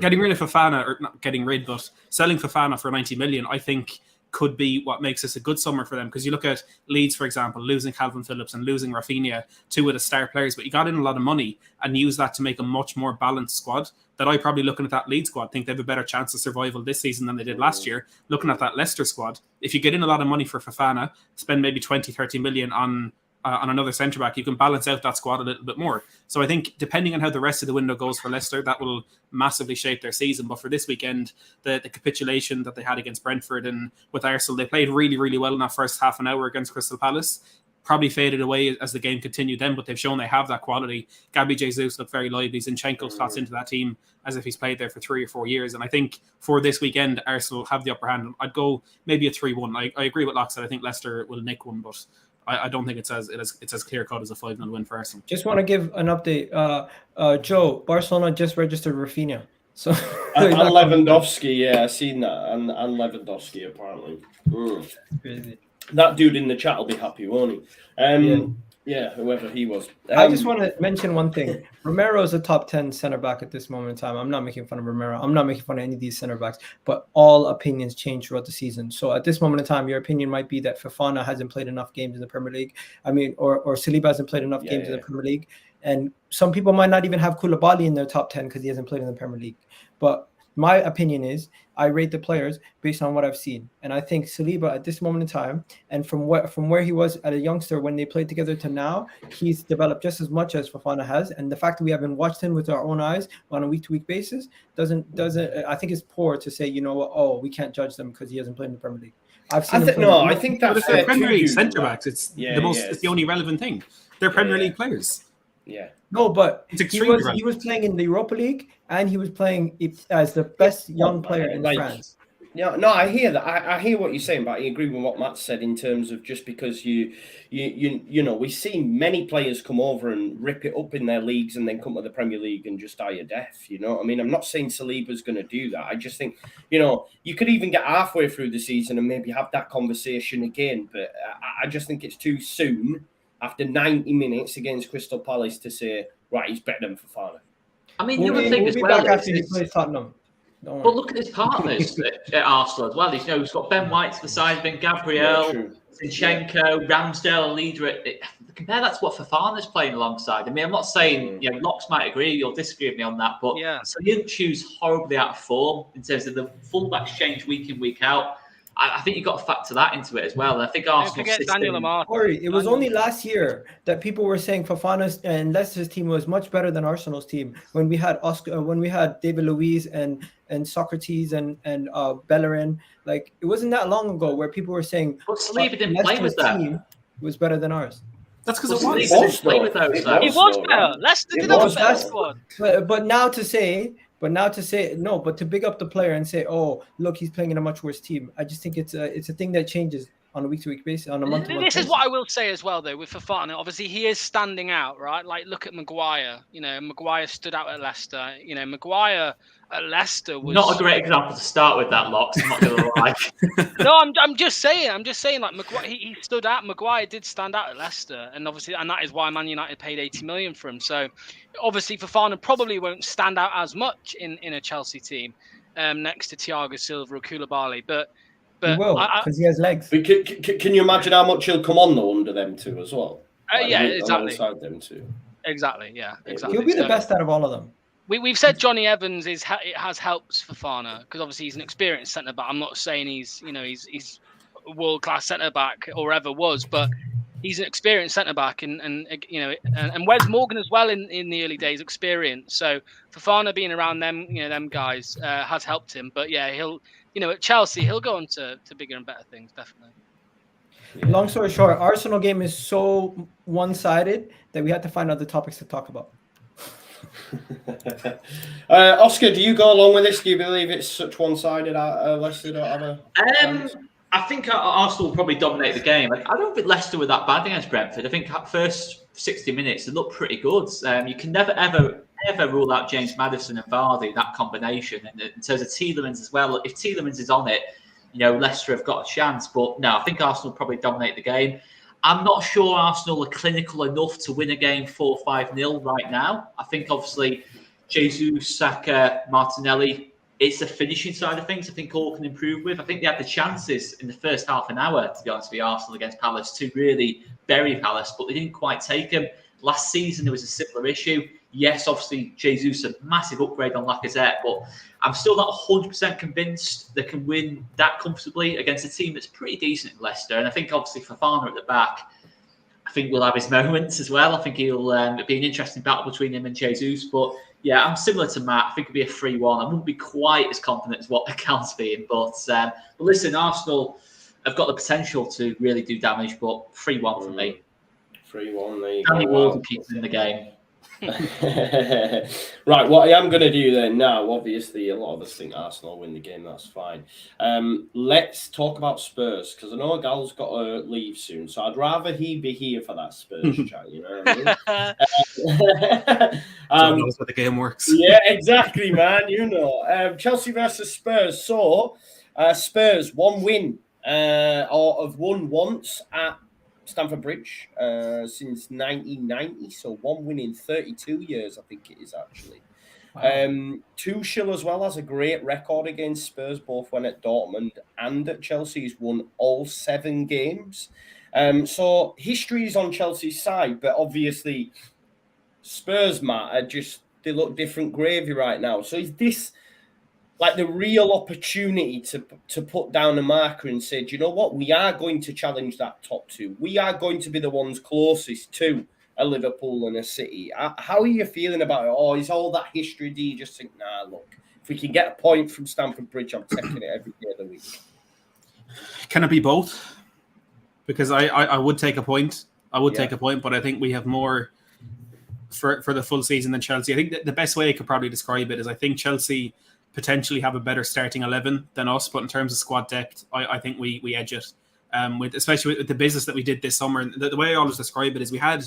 getting rid of Fofana, or not getting rid, but selling Fofana for 90 million, I think could be what makes this a good summer for them. Because you look at Leeds, for example, losing Calvin Phillips and losing Rafinha, two of the star players, but you got in a lot of money and used that to make a much more balanced squad. That I probably, looking at that Leeds squad, think they have a better chance of survival this season than they did last year. Looking at that Leicester squad, if you get in a lot of money for Fofana, spend maybe 20, 30 million on another centre-back, you can balance out that squad a little bit more. So I think depending on how the rest of the window goes for Leicester, that will massively shape their season. But for this weekend, the capitulation that they had against Brentford and with Arsenal, they played really, really well in that first half an hour against Crystal Palace. Probably faded away as the game continued then, but they've shown they have that quality. Gabby Jesus looked very lively. Zinchenko slots into that team as if he's played there for 3 or 4 years. And I think for this weekend, Arsenal have the upper hand. I'd go maybe a 3-1. I agree with Locke said. I think Leicester will nick one, but I don't think it's as clear cut as a 5-0 win for Arsenal. Just want to give an update. Joe, Barcelona just registered Rafinha. So and Lewandowski, yeah, I've seen that. And Lewandowski, apparently. crazy. That dude in the chat will be happy, won't he? Yeah, whoever he was. I just want to mention one thing. Romero is a top 10 center back at this moment in time. I'm not making fun of Romero. I'm not making fun of any of these center backs, but all opinions change throughout the season. So at this moment in time, your opinion might be that Fofana hasn't played enough games in the Premier League. I mean, or Saliba hasn't played enough games in the Premier League. And some people might not even have Koulibaly in their top 10 because he hasn't played in the Premier League. But my opinion is I rate the players based on what I've seen. And I think Saliba at this moment in time, and from where he was at a youngster when they played together to now, he's developed just as much as Fofana has. And the fact that we haven't watched him with our own eyes on a week-to-week basis doesn't I think it's poor to say, you know what, oh, we can't judge them because he hasn't played in the Premier League. I think that's the Premier League centre backs. It's it's the only relevant thing. They're Premier League players. Yeah. No, but it's he was playing in the Europa League and he was playing as the best young player in France. Yeah, no, I hear that. I hear what you're saying, but I agree with what Matt said in terms of just because you know, we've seen many players come over and rip it up in their leagues and then come to the Premier League and just die a death. You know what I mean? I'm not saying Saliba's going to do that. I just think, you know, you could even get halfway through the season and maybe have that conversation again. But I just think it's too soon after 90 minutes against Crystal Palace to say, right, he's better than Fofana. I mean, the other thing as well after he plays Tottenham. But look at his partners at Arsenal as well. He's got Ben White to the side of him, Gabriel, Zinchenko, Ramsdale, a leader. Compare that to what Fofana's playing alongside. I mean, I'm not saying, you know, Locks might agree or disagree with me on that, but so he didn't choose horribly out of form in terms of the fullbacks change week in, week out. I think you've got to factor that into it as well. And I think Arsenal. It was only last year that people were saying Fofana's and Leicester's team was much better than Arsenal's team when we had David Luiz and Socrates and Bellerin. Like, it wasn't that long ago where people were saying Saliba didn't play with that. Team was better than ours. That's because it was better. Leicester did have a better squad. But now to say no, but to big up the player and say, oh, look, he's playing in a much worse team. I just think it's a thing that changes on a week-to-week basis, on a month-to-month basis. This is what I will say as well, though, with Fofana. Obviously, he is standing out, right? Like, look at Maguire. You know, Maguire stood out at Leicester. You know, Maguire at Leicester was not a great example to start with. That Locks, I'm not going to lie. No, I'm just saying. Like, Maguire, he stood out. Maguire did stand out at Leicester, and obviously, and that is why Man United paid 80 million for him. So, obviously, Fofana probably won't stand out as much in a Chelsea team next to Thiago Silva or Koulibaly, but he will, because he has legs. But can you imagine how much he'll come on though under them two as well? Exactly. Alongside them two. Exactly. He'll be the best out of all of them. We've said Johnny Evans it has helps Fofana because obviously he's an experienced centre back. I'm not saying he's a world class centre back or ever was, but he's an experienced centre back and Wes Morgan as well in the early days, experience. So Fofana being around them, them guys has helped him. But yeah, he'll at Chelsea he'll go on to bigger and better things, definitely. Long story short, Arsenal game is so one-sided that we had to find other topics to talk about. Oscar, do you go along with this? Do you believe it's such one-sided? Leicester don't have a I think Arsenal will probably dominate the game. I don't think Leicester were that bad against Brentford. I think first 60 minutes they looked pretty good. You can never ever rule out James Maddison and Vardy, that combination. And in terms of Tielemans as well, if Tielemans is on it, Leicester have got a chance. But no, I think Arsenal will probably dominate the game. I'm not sure Arsenal are clinical enough to win a game 4-5-0 right now. I think obviously Jesus, Saka, Martinelli it's the finishing side of things I think all can improve with. I think they had the chances in the first half an hour, to be honest with you, Arsenal against Palace, to really bury Palace, but they didn't quite take them. Last season, there was a similar issue. Yes, obviously, Jesus, a massive upgrade on Lacazette, but I'm still not 100% convinced they can win that comfortably against a team that's pretty decent in Leicester. And I think, obviously, Fofana at the back, I think will have his moments as well. I think he'll be an interesting battle between him and Jesus. But yeah, I'm similar to Matt. I think it'll be a 3-1. I wouldn't be quite as confident as what the count's being. But listen, Arsenal have got the potential to really do damage, but 3-1 for me. 3-1, there you Danny go. Ward will keep them in the game. Right, what I am going to do then now, obviously a lot of us think Arsenal win the game, that's fine. Let's talk about Spurs, because I know Gal's got to leave soon, so I'd rather he be here for that Spurs chat, you know what I mean? So knows how the game works. Yeah, exactly, man, you know. Chelsea versus Spurs. So, Spurs, one win, or have won once at Stamford Bridge since 1990, so one win in 32 years, I think it is actually. Wow. Tuchel as well has a great record against Spurs, both when at Dortmund and at Chelsea. He's won all 7 games. So history is on Chelsea's side, but obviously Spurs, Matt, they look different gravy right now. So is this like the real opportunity to put down a marker and say, do you know what? We are going to challenge that top 2. We are going to be the ones closest to a Liverpool and a City. How are you feeling about it? Or is all that history, do you just think, nah, look, if we can get a point from Stamford Bridge, I'm taking it every day of the week? Can it be both? Because I would take a point. I would take a point, but I think we have more for the full season than Chelsea. I think that the best way I could probably describe it is I think Chelsea potentially have a better starting 11 than us, but in terms of squad depth, I think we edge it. Especially with the business that we did this summer. And the way I always describe it is we had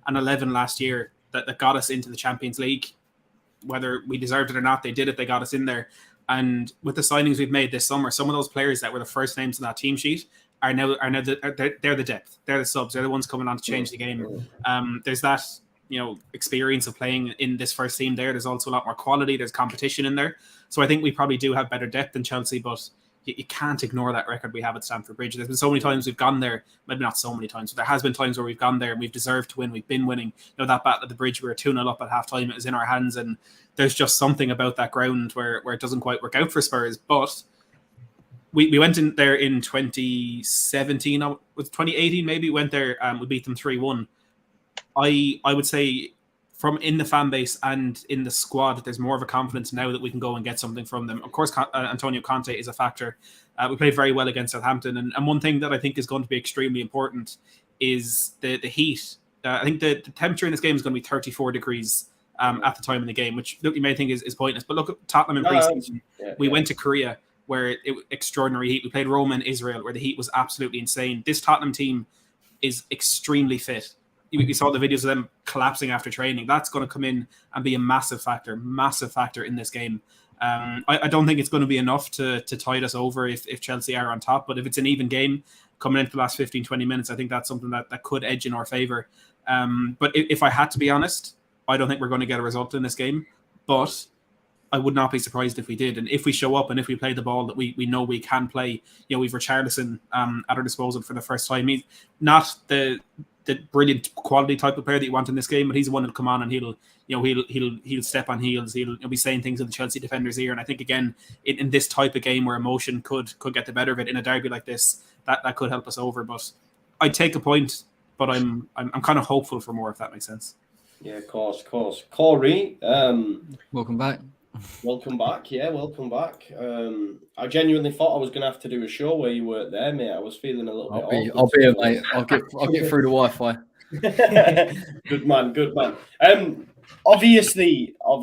an 11 last year that got us into the Champions League. Whether we deserved it or not, they did it. They got us in there. And with the signings we've made this summer, some of those players that were the first names on that team sheet are now they're the depth. They're the subs. They're the ones coming on to change the game. There's that experience of playing in this first team there. There's also a lot more quality. There's competition in there. So I think we probably do have better depth than Chelsea, but you can't ignore that record we have at Stamford Bridge. There's been so many times we've gone there, maybe not so many times, but there has been times where we've gone there and we've deserved to win. We've been winning. That battle at the Bridge, we were 2-0 up at halftime. It was in our hands, and there's just something about that ground where it doesn't quite work out for Spurs. But we went in there in 2017, was 2018 maybe, went there, we beat them 3-1. I would say from in the fan base and in the squad, there's more of a confidence now that we can go and get something from them. Of course, Antonio Conte is a factor. We played very well against Southampton. And one thing that I think is going to be extremely important is the heat. I think the temperature in this game is going to be 34 degrees at the time in the game, which you may think is pointless. But look at Tottenham in pre-season. We went to Korea where it was extraordinary heat. We played Roma and Israel where the heat was absolutely insane. This Tottenham team is extremely fit. We saw the videos of them collapsing after training. That's going to come in and be a massive factor in this game. I don't think it's going to be enough to tide us over if Chelsea are on top. But if it's an even game coming into the last 15, 20 minutes, I think that's something that could edge in our favour. But if I had to be honest, I don't think we're going to get a result in this game. But I would not be surprised if we did. And if we show up and if we play the ball that we know we can play, we've Richarlison at our disposal for the first time. He's not the brilliant quality type of player that you want in this game, but he's the one that'll come on and he'll step on heels. He'll be saying things in the Chelsea defender's ear. And I think again in this type of game where emotion could get the better of it in a derby like this, that could help us over. But I'd take a point, but I'm kind of hopeful for more, if that makes sense. Yeah, of course. Corey, welcome back. Welcome back. Yeah, welcome back. I genuinely thought I was going to have to do a show where you weren't there, mate. I was feeling a little bit. I'll be here, mate. I'll get through the Wi-Fi. Good man. Obviously, I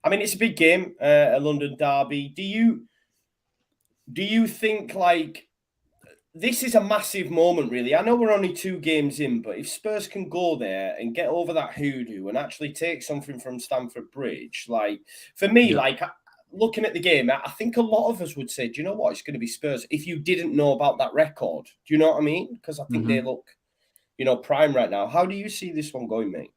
mean, it's a big game, a London derby. Do you think like this is a massive moment, really? I know we're only 2 games in, but if Spurs can go there and get over that hoodoo and actually take something from Stamford Bridge, like for me, like looking at the game, I think a lot of us would say, do you know what? It's going to be Spurs if you didn't know about that record. Do you know what I mean? Because I think they look, prime right now. How do you see this one going, mate?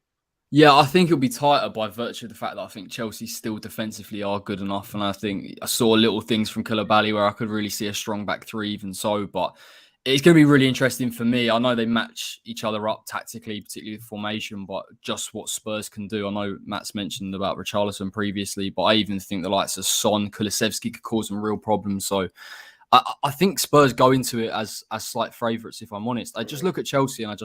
Yeah, I think it'll be tighter by virtue of the fact that I think Chelsea still defensively are good enough. And I think I saw little things from Koulibaly where I could really see a strong back three even so. But it's going to be really interesting for me. I know they match each other up tactically, particularly with formation, but just what Spurs can do. I know Matt's mentioned about Richarlison previously, but I even think the likes of Son, Kulusevski could cause some real problems. So I think Spurs go into it as slight favourites, if I'm honest. I just look at Chelsea and I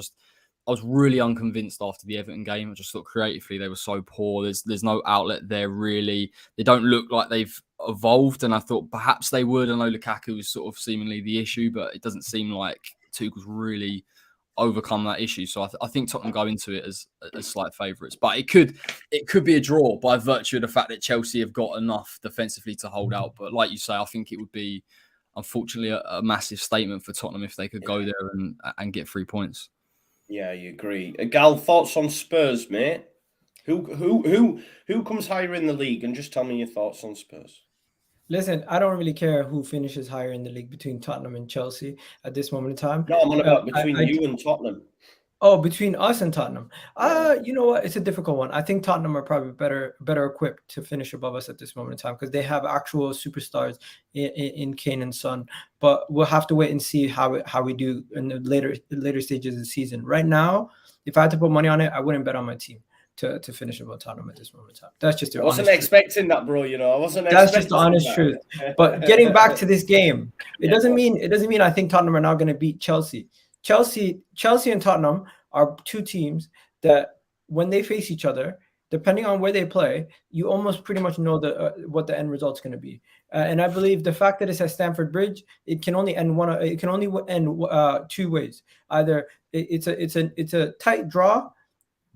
was really unconvinced after the Everton game. I just thought creatively they were so poor. There's no outlet there really. They don't look like they've evolved, and I thought perhaps they would. I know Lukaku was sort of seemingly the issue, but it doesn't seem like Tuchel's really overcome that issue. So I think Tottenham go into it as slight favourites, but it could be a draw by virtue of the fact that Chelsea have got enough defensively to hold out. But like you say, I think it would be unfortunately a massive statement for Tottenham if they could go there and get 3 points. Yeah, you agree. Gal, thoughts on Spurs, mate? Who comes higher in the league? And just tell me your thoughts on Spurs. Listen, I don't really care who finishes higher in the league between Tottenham and Chelsea at this moment in time. No, I'm on about between you and Tottenham. Oh, between us and Tottenham. You know what? It's a difficult one. I think Tottenham are probably better equipped to finish above us at this moment in time because they have actual superstars in Kane and Son. But we'll have to wait and see how we do in the later stages of the season. Right now, if I had to put money on it, I wouldn't bet on my team to finish above Tottenham at this moment in time. That's just the honest truth. Expecting that, bro. You know, I wasn't. That's just the honest truth. But getting back to this game, it doesn't mean I think Tottenham are now going to beat Chelsea. Chelsea and Tottenham are two teams that when they face each other, depending on where they play, you almost pretty much know what the end result's going to be. And I believe the fact that it's at Stamford Bridge, it can only end two ways. Either it's a tight draw,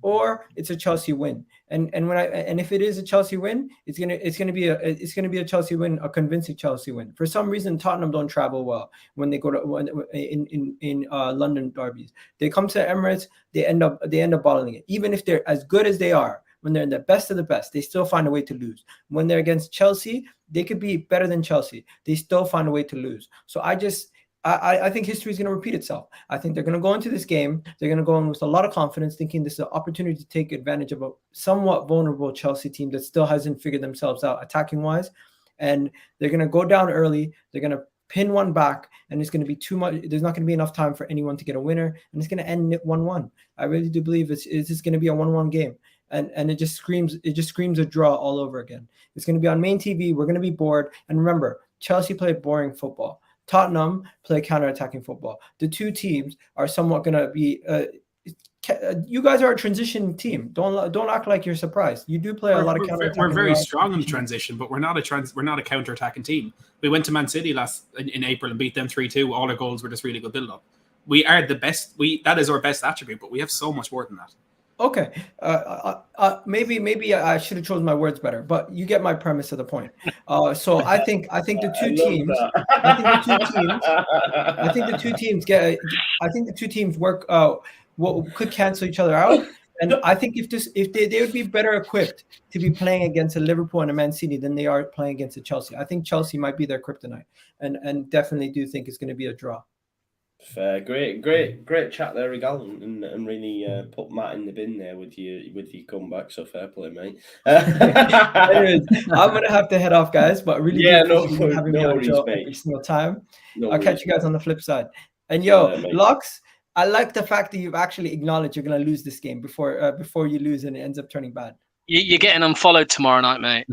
or it's a Chelsea win. And if it is a Chelsea win, it's gonna be a Chelsea win, a convincing Chelsea win. For some reason, Tottenham don't travel well when they go to in London derbies. They come to Emirates, they end up bottling it. Even if they're as good as they are, when they're in the best of the best, they still find a way to lose. When they're against Chelsea, they could be better than Chelsea. They still find a way to lose. So I think history is going to repeat itself. I think they're going to go into this game. They're going to go in with a lot of confidence, thinking this is an opportunity to take advantage of a somewhat vulnerable Chelsea team that still hasn't figured themselves out attacking-wise. And they're going to go down early. They're going to pin one back, and it's going to be too much. There's not going to be enough time for anyone to get a winner, and it's going to end 1-1. I really do believe it's just going to be a 1-1 game. And it just screams a draw all over again. It's going to be on main TV. We're going to be bored. And remember, Chelsea play boring football. Tottenham play counter-attacking football. The two teams are somewhat going to be. You guys are a transition team. Don't act like you're surprised. You do play a lot of counter-attacking. We're very strong in the transition, but we're not a counter-attacking team. We went to Man City in April and beat them 3-2. All our goals were just really good build-up. We are the best. That is our best attribute, but we have so much more than that. Okay, maybe I should have chosen my words better, but you get my premise of the point. So I think the two teams work. What could cancel each other out, and I think if they would be better equipped to be playing against a Liverpool and a Man City than they are playing against a Chelsea. I think Chelsea might be their kryptonite, and definitely do think it's going to be a draw. Fair, great chat there, Regal, and really put Matt in the bin there with your comeback. So fair play, mate. Anyways, I'm gonna have to head off, guys. But really, having me on show every single time. I'll catch you guys on the flip side. And Lux, I like the fact that you've actually acknowledged you're gonna lose this game before you lose and it ends up turning bad. You're getting unfollowed tomorrow night, mate.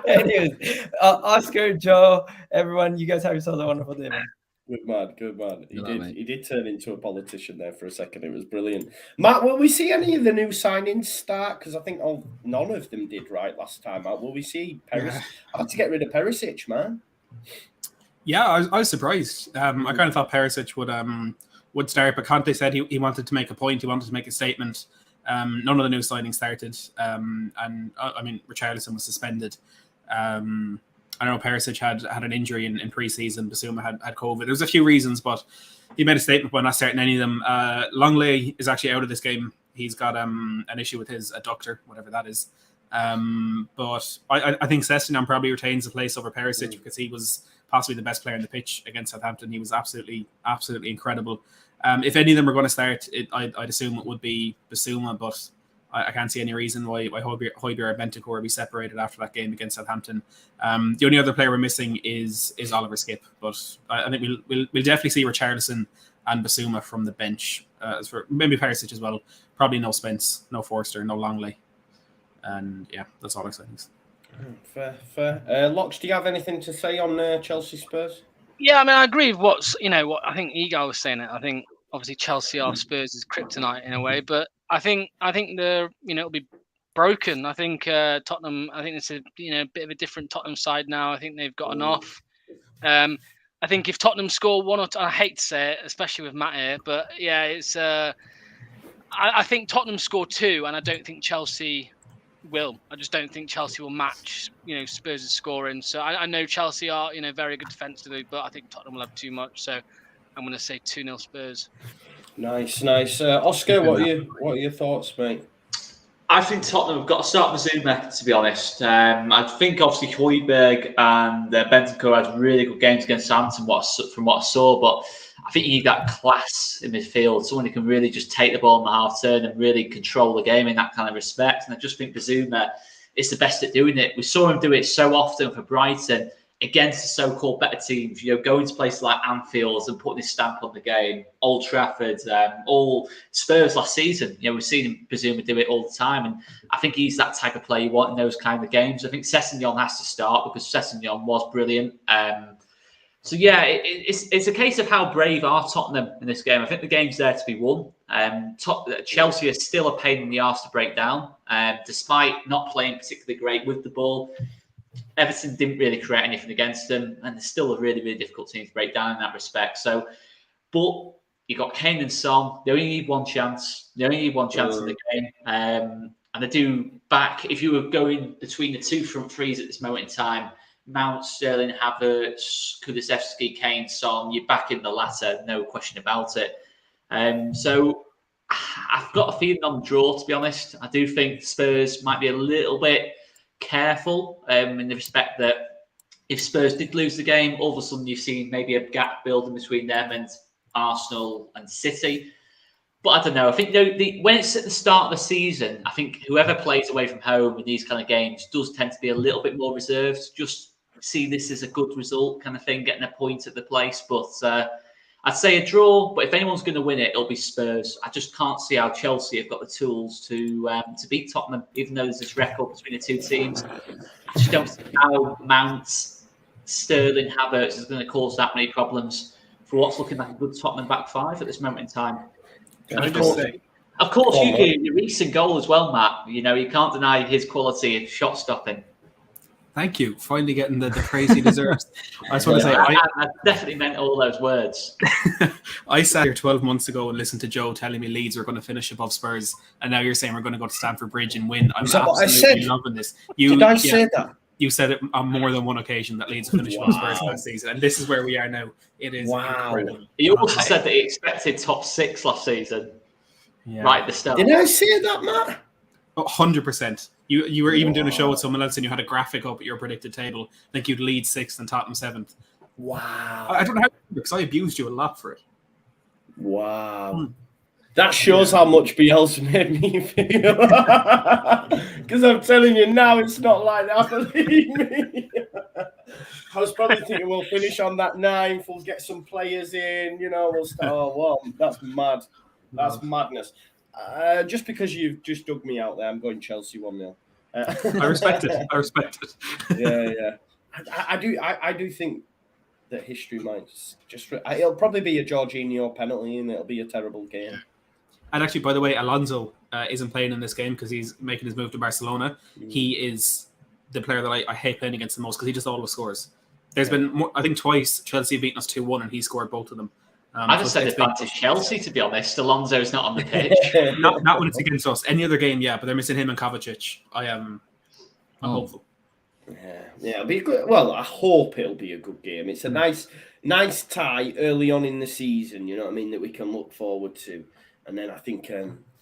Anyways, Oscar, Joe, everyone, you guys have yourselves a wonderful day, man. Good man. He did turn into a politician there for a second. It was brilliant. Matt, will we see any of the new signings start? Because I think none of them did right last time out. Will we see Perisic? I had to get rid of Perisic, man. Yeah, I was surprised. I kind of thought Perisic would start, but Conte said he wanted to make a point. He wanted to make a statement. None of the new signings started, and I mean Richarlison was suspended. I know Perisic had an injury in pre-season. Basuma had COVID. There was a few reasons, but he made a statement by not starting any of them. Longley is actually out of this game. He's got an issue with his adductor, whatever that is. But I think Sessegnon probably retains the place over Perisic because he was possibly the best player on the pitch against Southampton. He was absolutely incredible. If any of them are going to start, I'd assume it would be Basuma, but I can't see any reason why Højbjerg and Bentancur will be separated after that game against Southampton. The only other player we're missing is Oliver Skipp, but I think we'll definitely see Richarlison and Basuma from the bench. As for maybe Perisic as well, probably no Spence, no Forster, no Longley, and yeah, that's all exciting. Fair. Locks, do you have anything to say on Chelsea Spurs? Yeah, I mean, I agree with what I think Igor was saying. I think obviously Chelsea are Spurs' kryptonite in a way, but I think it'll be broken. I think Tottenham. I think it's a bit of a different Tottenham side now. I think they've got enough. I think if Tottenham score one or two, I hate to say it, especially with Matt here, but yeah, it's. I think Tottenham score 2, and I don't think Chelsea will. I just don't think Chelsea will match, Spurs' scoring. So I know Chelsea are, very good defensively, but I think Tottenham will have too much. So I'm going to say 2-0 Spurs. Nice. Oscar, what are your thoughts, mate? I think Tottenham have got to start Bazuma, to be honest. I think obviously Højbjerg and Bentancur had really good games against Southampton from what I saw, but I think you need that class in midfield, someone who can really just take the ball in the half turn and really control the game in that kind of respect. And I just think Bazuma is the best at doing it. We saw him do it so often for Brighton against the so-called better teams, going to places like Anfield and putting his stamp on the game, Old Trafford, all Spurs last season. We've seen Bazuma do it all the time, and I think he's that type of player you want in those kind of games. I think Sessegnon has to start because Sessegnon was brilliant. So yeah, it's a case of how brave are Tottenham in this game. I think the game's there to be won. Chelsea are still a pain in the arse to break down, despite not playing particularly great with the ball. Everton didn't really create anything against them, and they're still a really, really difficult team to break down in that respect. So, but you got Kane and Son. They only need one chance. They only need one chance in the game. And I do back, if you were going between the two front threes at this moment in time, Mount, Sterling, Havertz, Kulusevski, Kane, Son, you're back in the latter, no question about it. So I've got a feeling on draw, to be honest. I do think Spurs might be a little bit careful in the respect that if Spurs did lose the game, all of a sudden you've seen maybe a gap building between them and Arsenal and City. But I don't know. I think when it's at the start of the season, I think whoever plays away from home in these kind of games does tend to be a little bit more reserved. Just see this as a good result kind of thing, getting a point at the place. But I'd say a draw. But if anyone's going to win it, it'll be Spurs. I just can't see how Chelsea have got the tools to beat Tottenham, even though there's this record between the two teams. I just don't see how Mount, Sterling, Havertz is going to cause that many problems for what's looking like a good Tottenham back five at this moment in time. Of course, you get your recent goal as well, Matt. You can't deny his quality of shot stopping. Thank you. Finally getting the praise he deserves. I just want to say, I definitely meant all those words. I sat here 12 months ago and listened to Joe telling me Leeds were going to finish above Spurs, and now you're saying we're going to go to Stamford Bridge and win. I'm absolutely loving this. Did I say that? You said it on more than one occasion that Leeds finished above Spurs last season, and this is where we are now. It is incredible. He also said that he expected top 6 last season. Yeah. Right at the start. Did I say that, Matt? 100%. You were even doing a show with someone else and you had a graphic up at your predicted table. I think you'd lead 6th and Tottenham 7th. Wow. I don't know how, because I abused you a lot for it. Wow. That shows how much Bielsa made me feel. Because I'm telling you now, it's not like that, believe me. I was probably thinking we'll finish on that 9th, we'll get some players in, we'll start. Oh, wow, that's mad. That's madness. Just because you've just dug me out there, I'm going Chelsea 1-0. I respect it. Yeah. I do think that history might just. It'll probably be a Jorginho penalty, and it'll be a terrible game. And actually, by the way, Alonso isn't playing in this game because he's making his move to Barcelona. He is the player that I hate playing against the most because he just always scores. There's been, I think, twice Chelsea beaten us 2-1, and he scored both of them. I just said advantage Chelsea, to be honest. Alonso's not on the pitch. not when it's against us. Any other game, yeah, but they're missing him and Kovacic. I'm hopeful. Yeah, it'll be good. Well, I hope it'll be a good game. It's a nice tie early on in the season, you know what I mean, that we can look forward to. And then I think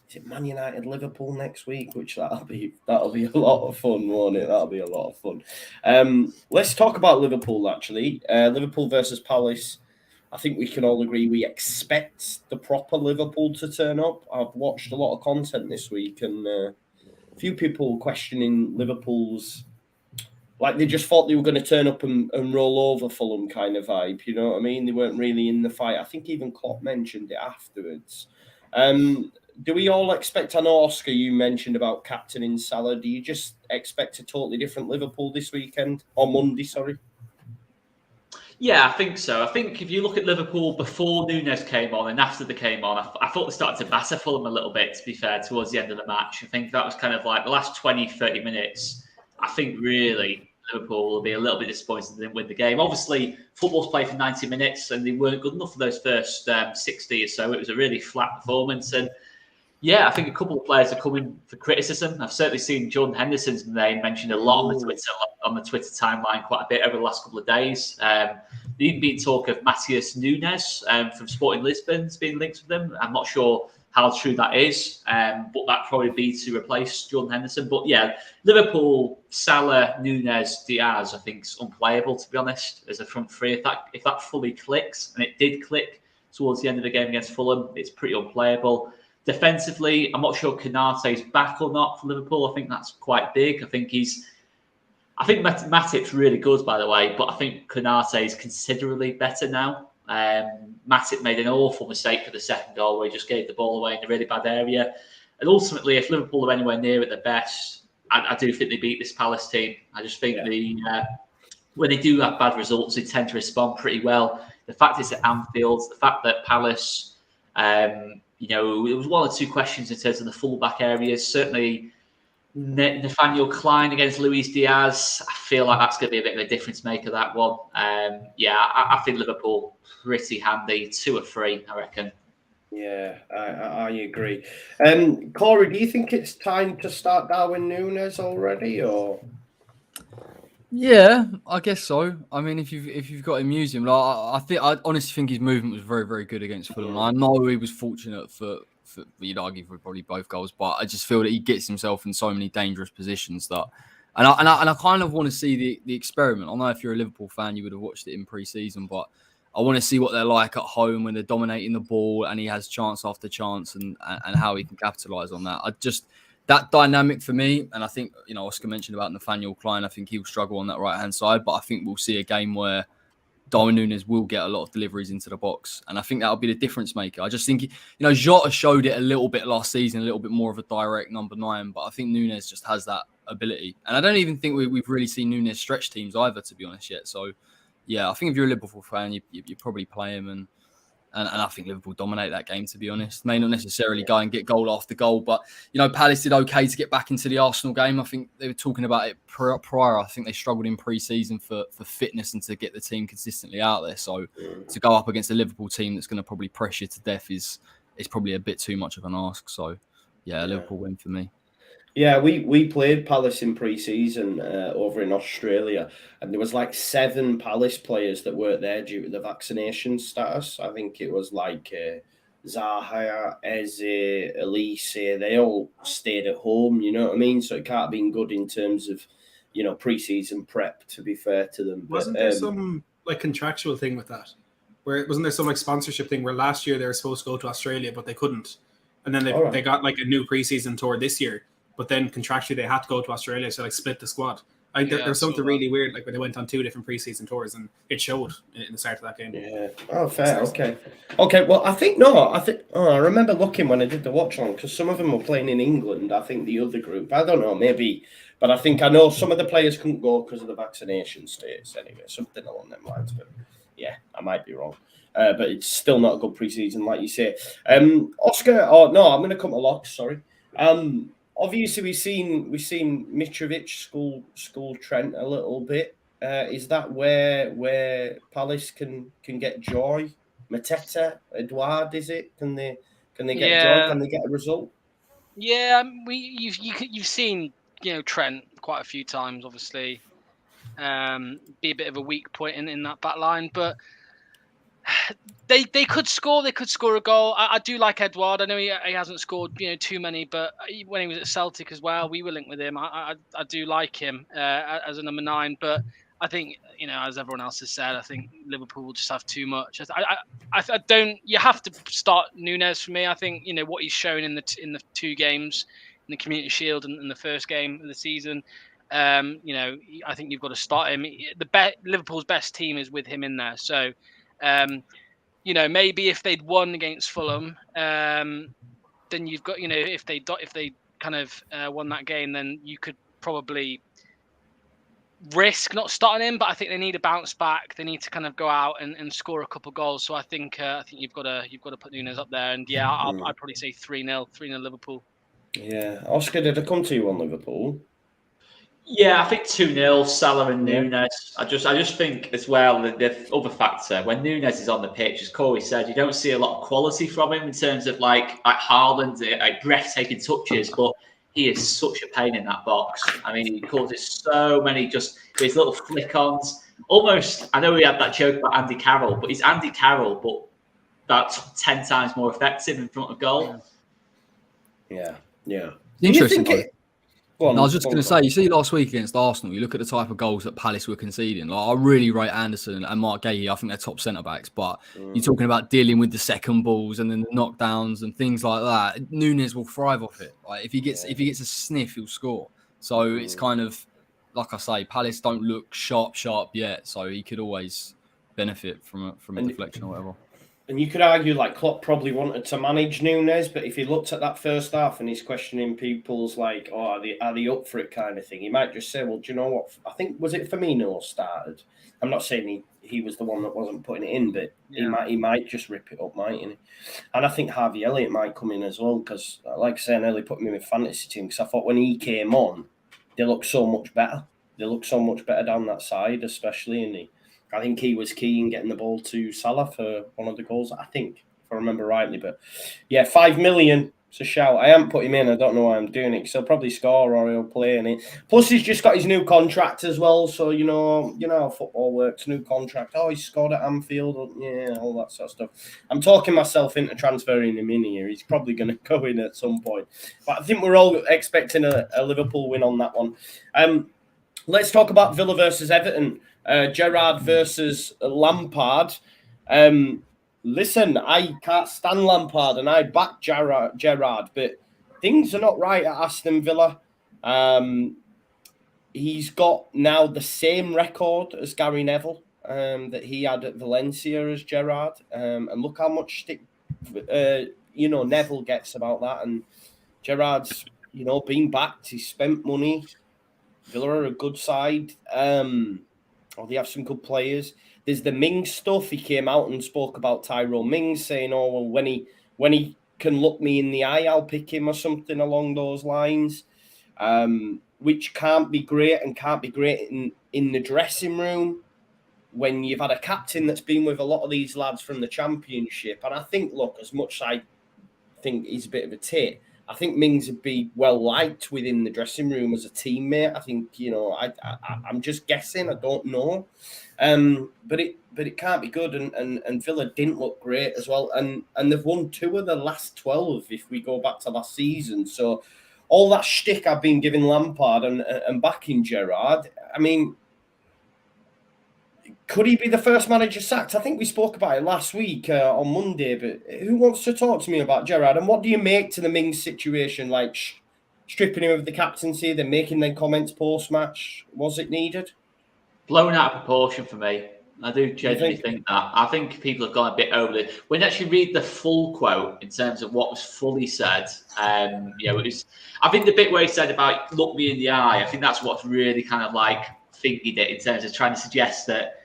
is it Man United Liverpool next week? Which that'll be a lot of fun, won't it? That'll be a lot of fun. Let's talk about Liverpool actually. Liverpool versus Palace. I think we can all agree we expect the proper Liverpool to turn up. I've watched a lot of content this week, and a few people questioning Liverpool's, like they just thought they were going to turn up and roll over Fulham kind of vibe. You know what I mean? They weren't really in the fight. I think even Klopp mentioned it afterwards. Do we all expect, I know, Oscar, you mentioned about captaining Salah. Do you just expect a totally different Liverpool this weekend? Or Monday, sorry? Yeah, I think so. I think if you look at Liverpool before Núñez came on and after they came on, I thought they started to batter Fulham a little bit, to be fair, towards the end of the match. I think that was kind of like the last 20, 30 minutes. I think really Liverpool will be a little bit disappointed they didn't win the game. Obviously, football's played for 90 minutes and they weren't good enough for those first 60 or so. It was a really flat performance. And yeah, I think a couple of players are coming for criticism. I've certainly seen Jordan Henderson's name mentioned a lot on the Twitter timeline quite a bit over the last couple of days. There's even been talk of Matheus Nunes from Sporting Lisbon's being linked with them. I'm not sure how true that is, but that probably be to replace Jordan Henderson. But yeah, Liverpool, Salah, Nunes, Diaz, I think is unplayable, to be honest, as a front three. If that fully clicks, and it did click towards the end of the game against Fulham, it's pretty unplayable. Defensively, I'm not sure Konate's back or not for Liverpool. I think that's quite big. I think Matip's really good, by the way, but I think Konate is considerably better now. Matip made an awful mistake for the second goal where he just gave the ball away in a really bad area. And ultimately, if Liverpool are anywhere near at their best, I do think they beat this Palace team. I just think when they do have bad results, they tend to respond pretty well. The fact it's at Anfield, the fact that Palace, it was one or two questions in terms of the fullback areas. Certainly, Nathaniel Klein against Luis Diaz, I feel like that's going to be a bit of a difference maker, that one. I think Liverpool pretty handy, 2 or 3, I reckon. Yeah, I agree. Corey, do you think it's time to start Darwin Núñez already, or? Yeah, I guess so. I mean, if you've got him, use him. I honestly think his movement was very, very good against Fulham. I know he was fortunate for you'd argue for probably both goals, but I just feel that he gets himself in so many dangerous positions that, and I kind of want to see the experiment. I know if you're a Liverpool fan, you would have watched it in pre-season, but I want to see what they're like at home when they're dominating the ball and he has chance after chance and how he can capitalise on that. That dynamic for me, and I think, Oscar mentioned about Nathaniel Klein, I think he'll struggle on that right-hand side, but I think we'll see a game where Darwin Núñez will get a lot of deliveries into the box, and I think that'll be the difference maker. I just think, Jota showed it a little bit last season, a little bit more of a direct number 9, but I think Núñez just has that ability. And I don't even think we've really seen Núñez stretch teams either, to be honest, yet. So, yeah, I think if you're a Liverpool fan, you probably play him, and I think Liverpool dominate that game, to be honest. May not necessarily go and get goal after goal, but, Palace did okay to get back into the Arsenal game. I think they were talking about it prior. I think they struggled in pre-season for fitness and to get the team consistently out there. So to go up against a Liverpool team that's going to probably press you to death is probably a bit too much of an ask. So, yeah, Liverpool win for me. Yeah, we played Palace in pre-season over in Australia, and there was like 7 Palace players that weren't there due to the vaccination status. I think it was like Zaha, Eze, Elise. They all stayed at home, you know what I mean? So it can't have been good in terms of, pre-season prep, to be fair to them. Wasn't there some like contractual thing with that? Wasn't there some like sponsorship thing where last year they were supposed to go to Australia, but they couldn't? And then they got like a new pre-season tour this year. But then contractually they had to go to Australia, so like split the squad. I think there's something really weird, like when they went on 2 different preseason tours, and it showed in the start of that game. Yeah. Oh, fair. Okay. Well, I remember looking when I did the watch on, because some of them were playing in England. I think the other group, I don't know, maybe, but I know some of the players couldn't go because of the vaccination status. Anyway, something along them lines. But yeah, I might be wrong. But it's still not a good preseason, like you say. Oscar, I'm going to come to Locks. Sorry. Obviously, we've seen Mitrovic school Trent a little bit. Is that where Palace can get joy? Mateta, Edouard, is it? Can they get joy? Can they get a result? Yeah, you've seen Trent quite a few times, obviously, be a bit of a weak point in that back line, but They could score. They could score a goal. I do like Edouard. I know he hasn't scored too many, but when he was at Celtic as well, we were linked with him. I do like him as a number 9. But I think as everyone else has said, I think Liverpool will just have too much. I don't. You have to start Núñez for me. I think what he's shown in the 2 games in the Community Shield and in the first game of the season. I think you've got to start him. Liverpool's best team is with him in there. So. Maybe if they'd won against Fulham, then you've got, if they kind of won that game, then you could probably risk not starting him. But I think they need a bounce back. They need to kind of go out and score a couple goals. So I think you've got to put Núñez up there. And yeah, I'd probably say 3-0 Liverpool. Yeah, Oscar, did I come to you on Liverpool? Yeah, I think 2-0, Salah and Núñez. I just think as well the other factor, when Núñez is on the pitch, as Corey said, you don't see a lot of quality from him in terms of like Haaland, like breathtaking touches, but he is such a pain in that box. I mean, he causes so many just his little flick-ons. Almost, I know we had that joke about Andy Carroll, but he's Andy Carroll, but that's 10 times more effective in front of goal. Yeah. Interesting. I was just going to say, you see last week against Arsenal, you look at the type of goals that Palace were conceding. Like, I really rate Anderson and Mark Gahey. I think they're top centre-backs. But you're talking about dealing with the second balls and then the knockdowns and things like that. Núñez will thrive off it. Like, if he gets a sniff, he'll score. So it's kind of, like I say, Palace don't look sharp yet. So he could always benefit from a deflection or whatever. And you could argue like Klopp probably wanted to manage Núñez, but if he looked at that first half and he's questioning people's like, are they up for it kind of thing, he might just say, well, do you know what? I think, was it Firmino started? I'm not saying he was the one that wasn't putting it in, but he might just rip it up, mightn't he? And I think Harvey Elliott might come in as well, because like I said, I nearly put him in my fantasy team, because I thought when he came on, they looked so much better. They looked so much better down that side, especially in I think he was key in getting the ball to Salah for one of the goals, I think, if I remember rightly. But yeah, 5 million, it's a shout. I haven't put him in. I don't know why I'm doing it, because he'll probably score or he'll play in it. Plus, he's just got his new contract as well. So, you know how football works, new contract. Oh, he scored at Anfield. Yeah, all that sort of stuff. I'm talking myself into transferring him in here. He's probably going to go in at some point. But I think we're all expecting a Liverpool win on that one. Let's talk about Villa versus Everton. Gerrard versus Lampard. Listen, I can't stand Lampard and I back Gerrard, but things are not right at Aston Villa. He's got now the same record as Gary Neville that he had at Valencia as Gerrard. And look how much stick Neville gets about that. And Gerrard's, been backed. He's spent money. Villa are a good side. They have some good players. There's the Mings stuff. He came out and spoke about Tyrone Mings, saying, "Oh well, when he can look me in the eye, I'll pick him," or something along those lines. Which can't be great, and can't be great in the dressing room when you've had a captain that's been with a lot of these lads from the Championship. And I think, look, as much as I think he's a bit of a tit, I think Mings would be well liked within the dressing room as a teammate. I think, I'm just guessing. I don't know. But it can't be good. And Villa didn't look great as well. And they've won 2 of the last 12 if we go back to last season. So all that shtick I've been giving Lampard and backing Gerrard, I mean, could he be the first manager sacked? I think we spoke about it last week on Monday, but who wants to talk to me about Gerrard? And what do you make to the Mings situation, like stripping him of the captaincy, then making their comments post-match? Was it needed? Blown out of proportion for me. I do genuinely think that. I think people have gone a bit over it. When you actually read the full quote in terms of what was fully said, it was. I think the bit where he said about "look me in the eye," I think that's what's really kind of like fingered it in terms of trying to suggest that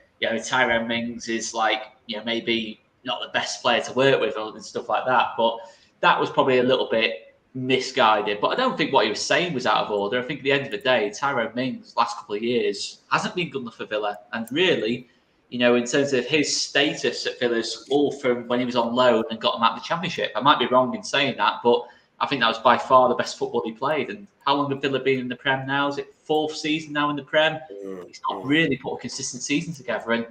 Tyrone Mings is like maybe not the best player to work with and stuff like that. But that was probably a little bit misguided. But I don't think what he was saying was out of order. I think at the end of the day, Tyrone Mings last couple of years hasn't been good enough for Villa, and really. In terms of his status at Villa's, all from when he was on loan and got him out of the Championship. I might be wrong in saying that, but I think that was by far the best football he played. And how long have Villa been in the Prem now? Is it 4th season now in the Prem? He's not really put a consistent season together. And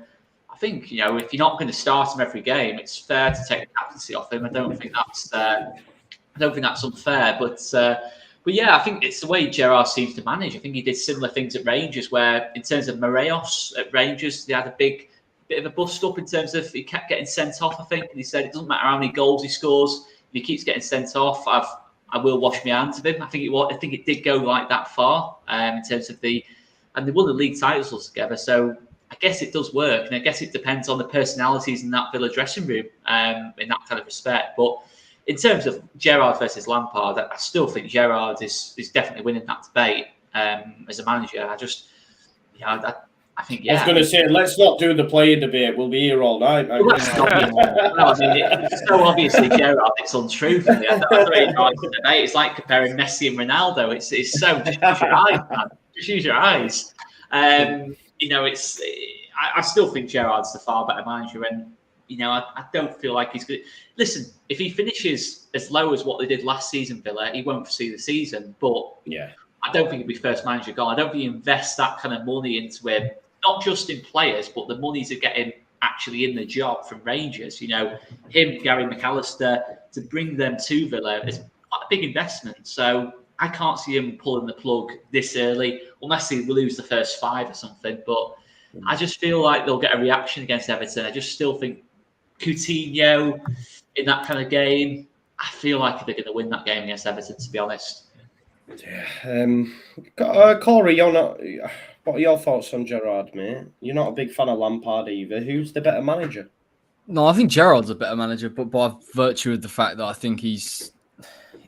I think, you know, if you're not going to start him every game, it's fair to take the captaincy off him. I don't think that's unfair. But yeah, I think it's the way Gerrard seems to manage. I think he did similar things at Rangers, where in terms of Morelos at Rangers, they had a bit of a bust up in terms of he kept getting sent off. I think, and he said it doesn't matter how many goals he scores, if he keeps getting sent off, I will wash my hands of him. I think it did go like that far in terms of and they won the league titles together. So I guess it does work, and I guess it depends on the personalities in that Villa dressing room in that kind of respect. But in terms of Gerrard versus Lampard, I still think Gerrard is definitely winning that debate as a manager. I think, yeah. I was going to say, let's not do the player debate. We'll be here all night. Well, I mean, it's so obviously Gerrard, it's untrue for me. I don't really like the debate. It's like comparing Messi and Ronaldo. It's so, just use your eyes, man. Just use your eyes. You know, I still think Gerrard's the far better manager, and you know, I don't feel like he's good. Listen, if he finishes as low as what they did last season, Villa, he won't see the season. But yeah, I don't think he'll be first manager gone. I don't think he invests that kind of money into him, not just in players, but the money to get him actually in the job from Rangers. You know, him, Gary McAllister, to bring them to Villa is quite a big investment. So I can't see him pulling the plug this early, unless he lose the first 5 or something. But I just feel like they'll get a reaction against Everton. I just still think Coutinho in that kind of game, I feel like they're going to win that game against Everton, to be honest. Yeah. Corey, what are your thoughts on Gerrard, mate? You're not a big fan of Lampard either. Who's the better manager? No, I think Gerrard's a better manager, but by virtue of the fact that I think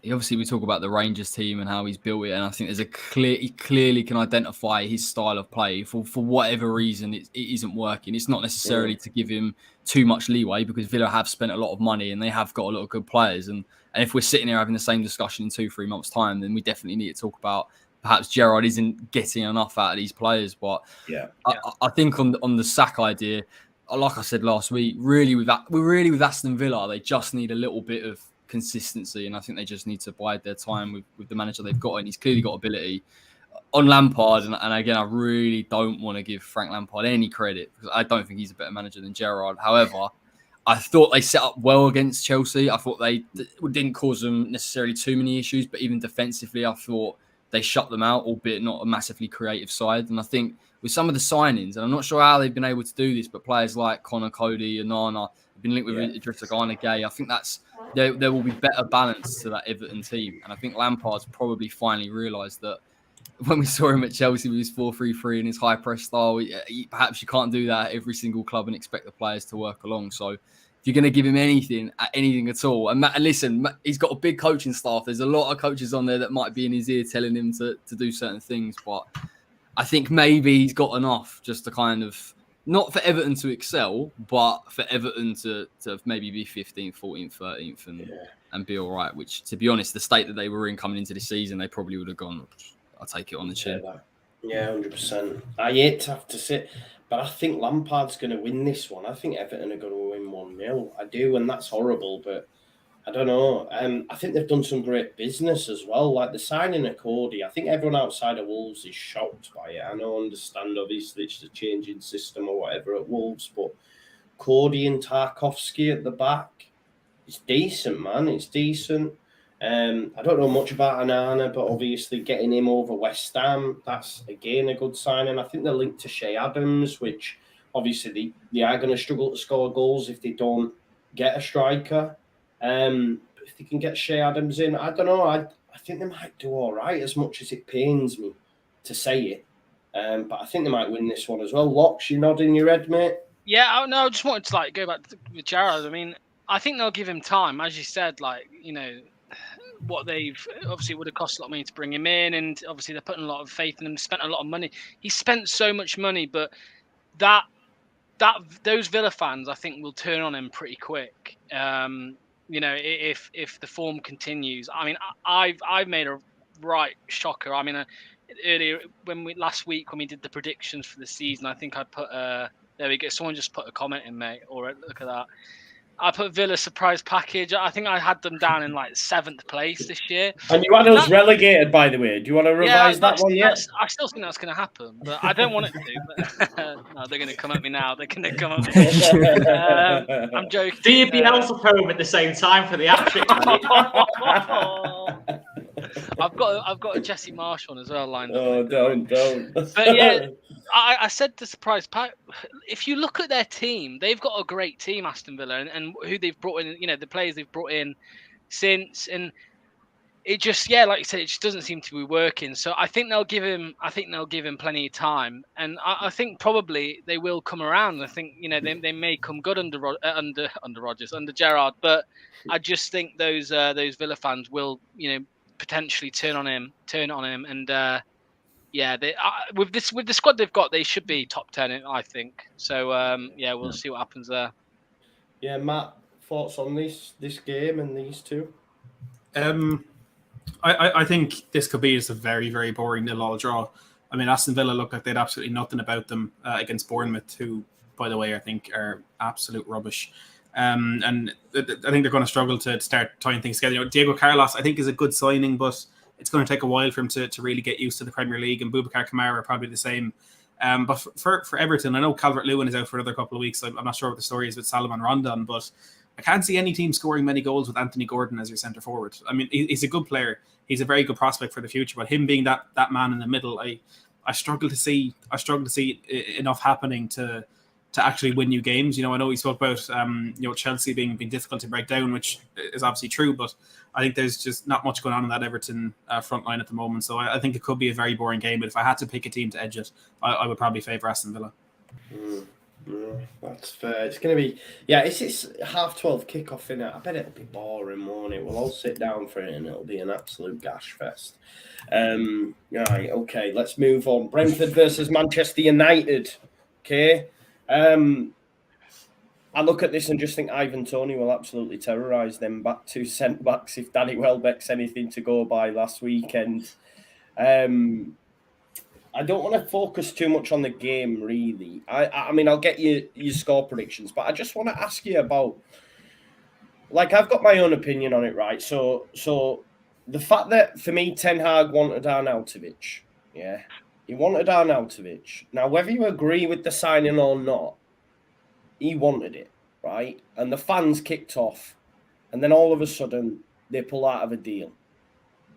obviously we talk about the Rangers team and how he's built it, and I think he clearly can identify his style of play. For whatever reason, it isn't working. It's not necessarily to give him too much leeway, because Villa have spent a lot of money and they have got a lot of good players. And if we're sitting here having the same discussion in 2-3 months' time, then we definitely need to talk about perhaps Gerrard isn't getting enough out of these players. But yeah. I think on the sack idea, like I said last week, really with Aston Villa, they just need a little bit of consistency, and I think they just need to bide their time with the manager they've got, and he's clearly got ability. On Lampard, and again, I really don't want to give Frank Lampard any credit, because I don't think he's a better manager than Gerrard. However, I thought they set up well against Chelsea. I thought they didn't cause them necessarily too many issues, but even defensively, I thought they shut them out, albeit not a massively creative side. And I think with some of the signings, and I'm not sure how they've been able to do this, but players like Connor Cody and Nana have been linked with Idrissa Gana Gueye. I think there will be better balance to that Everton team. And I think Lampard's probably finally realised that when we saw him at Chelsea with his 4-3-3 and his high press style, perhaps you can't do that at every single club and expect the players to work along. So if you're going to give him anything at all, and listen, he's got a big coaching staff. There's a lot of coaches on there that might be in his ear telling him to do certain things. But I think maybe he's got enough just to kind of, not for Everton to excel, but for Everton to maybe be 15th, 14th, 13th and be all right, which, to be honest, the state that they were in coming into this season, they probably would have gone, I'll take it on the chin. Yeah, 100%. I hate to have to say, but I think Lampard's going to win this one. I think Everton are going to win 1-0. I do, and that's horrible, but I don't know. I think they've done some great business as well, like the signing of Cody. I think everyone outside of Wolves is shocked by it. I understand, obviously, it's the changing system or whatever at Wolves, but Cody and Tarkowski at the back, it's decent, man. It's decent. I don't know much about Anana, but obviously getting him over West Ham, that's again a good signing. I think they're linked to Shea Adams, which obviously they are going to struggle to score goals if they don't get a striker. If they can get Shea Adams in, I don't know. I think they might do all right, as much as it pains me to say it. But I think they might win this one as well. Locks, you nodding your head, mate? Yeah, I just wanted to go back with Gerrard. I mean, I think they'll give him time, as you said. What they've obviously would have cost a lot of money to bring him in, and obviously they're putting a lot of faith in him. Spent a lot of money. He spent so much money, but those Villa fans, I think, will turn on him pretty quick. If the form continues. I mean, I've made a right shocker. I mean, earlier last week when we did the predictions for the season, I think I put there we go. Someone just put a comment in, mate. All right, look at that. I put Villa surprise package. I think I had them down in like 7th place this year. And you had us relegated, by the way. Do you want to revise that one yet? I still think that's going to happen, but I don't want it to. But no, they're going to come at me now. They're going to come at me. I'm joking. Do you Beelzebub at the same time for the hat-trick? I've got a Jesse Marsh one as well lined up. Oh, don't. But yeah, I said the surprise pack. If you look at their team, they've got a great team, Aston Villa, and who they've brought in. You know, the players they've brought in since, and it just, like you said, it just doesn't seem to be working. So I think they'll give him plenty of time, and I think probably they will come around. I think they may come good under Rodgers, under Gerrard, but I just think those Villa fans will potentially turn on him, and with the squad they've got, they should be top 10, I think. So we'll see what happens there. Yeah, Matt, thoughts on this game and these two? I think this could be just a very, very boring 0-0 draw. I mean, Aston Villa look like they had absolutely nothing about them against Bournemouth, who, by the way, I think are absolute rubbish. And I think they're going to struggle to start tying things together. Diego Carlos, I think, is a good signing, but it's going to take a while for him to really get used to the Premier League. And Boubacar Kamara are probably the same. But for Everton, I know Calvert-Lewin is out for another couple of weeks. I'm not sure what the story is with Salomon Rondon, but I can't see any team scoring many goals with Anthony Gordon as your centre forward. I mean, he's a good player. He's a very good prospect for the future, but him being that man in the middle, I struggle to see enough happening to actually win you games. I know he spoke about Chelsea being difficult to break down, which is obviously true, but I think there's just not much going on in that Everton front line at the moment. So I think it could be a very boring game, but if I had to pick a team to edge it, I would probably favour Aston Villa. Yeah, that's fair. It's going to be, it's 12:30 kickoff, innit? I bet it'll be boring, won't it? We'll all sit down for it and it'll be an absolute gash fest. Right, okay, let's move on. Brentford versus Manchester United. Okay. I look at this and just think Ivan Toney will absolutely terrorise them back two centre-backs if Danny Welbeck's anything to go by last weekend. I don't want to focus too much on the game, really. I mean, I'll get you your score predictions, but I just want to ask you about, I've got my own opinion on it, right? So the fact that, for me, Ten Hag wanted Arnautovic, he wanted Arnautovic. Now, whether you agree with the signing or not, he wanted it, right? And the fans kicked off, and then all of a sudden, they pull out of a deal.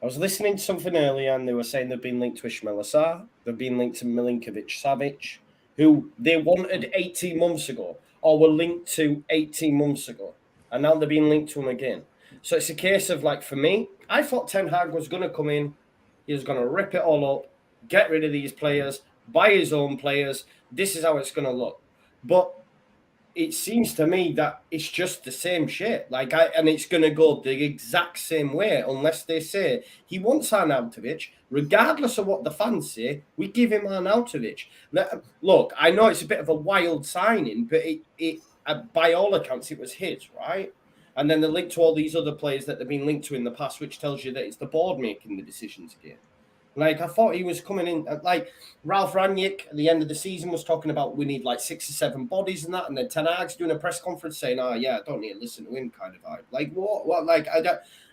I was listening to something earlier, and they were saying they've been linked to Ismail Assar, they've been linked to Milinkovic-Savic, who they wanted 18 months ago, or were linked to 18 months ago, and now they're being linked to him again. So it's a case of, for me, I thought Ten Hag was going to come in, he was going to rip it all up, get rid of these players, buy his own players, this is how it's going to look. But it seems to me that it's just the same shit. And it's going to go the exact same way unless they say he wants Arnautovic. Regardless of what the fans say, we give him Arnautovic. Look, I know it's a bit of a wild signing, but it by all accounts, it was his, right? And then they're linked to all these other players that they've been linked to in the past, which tells you that it's the board making the decisions again. I thought he was coming in, Ralph Rangnick at the end of the season was talking about we need 6 or 7 bodies and that, and then Ten Hag's doing a press conference saying, I don't need to listen to him kind of vibe. What?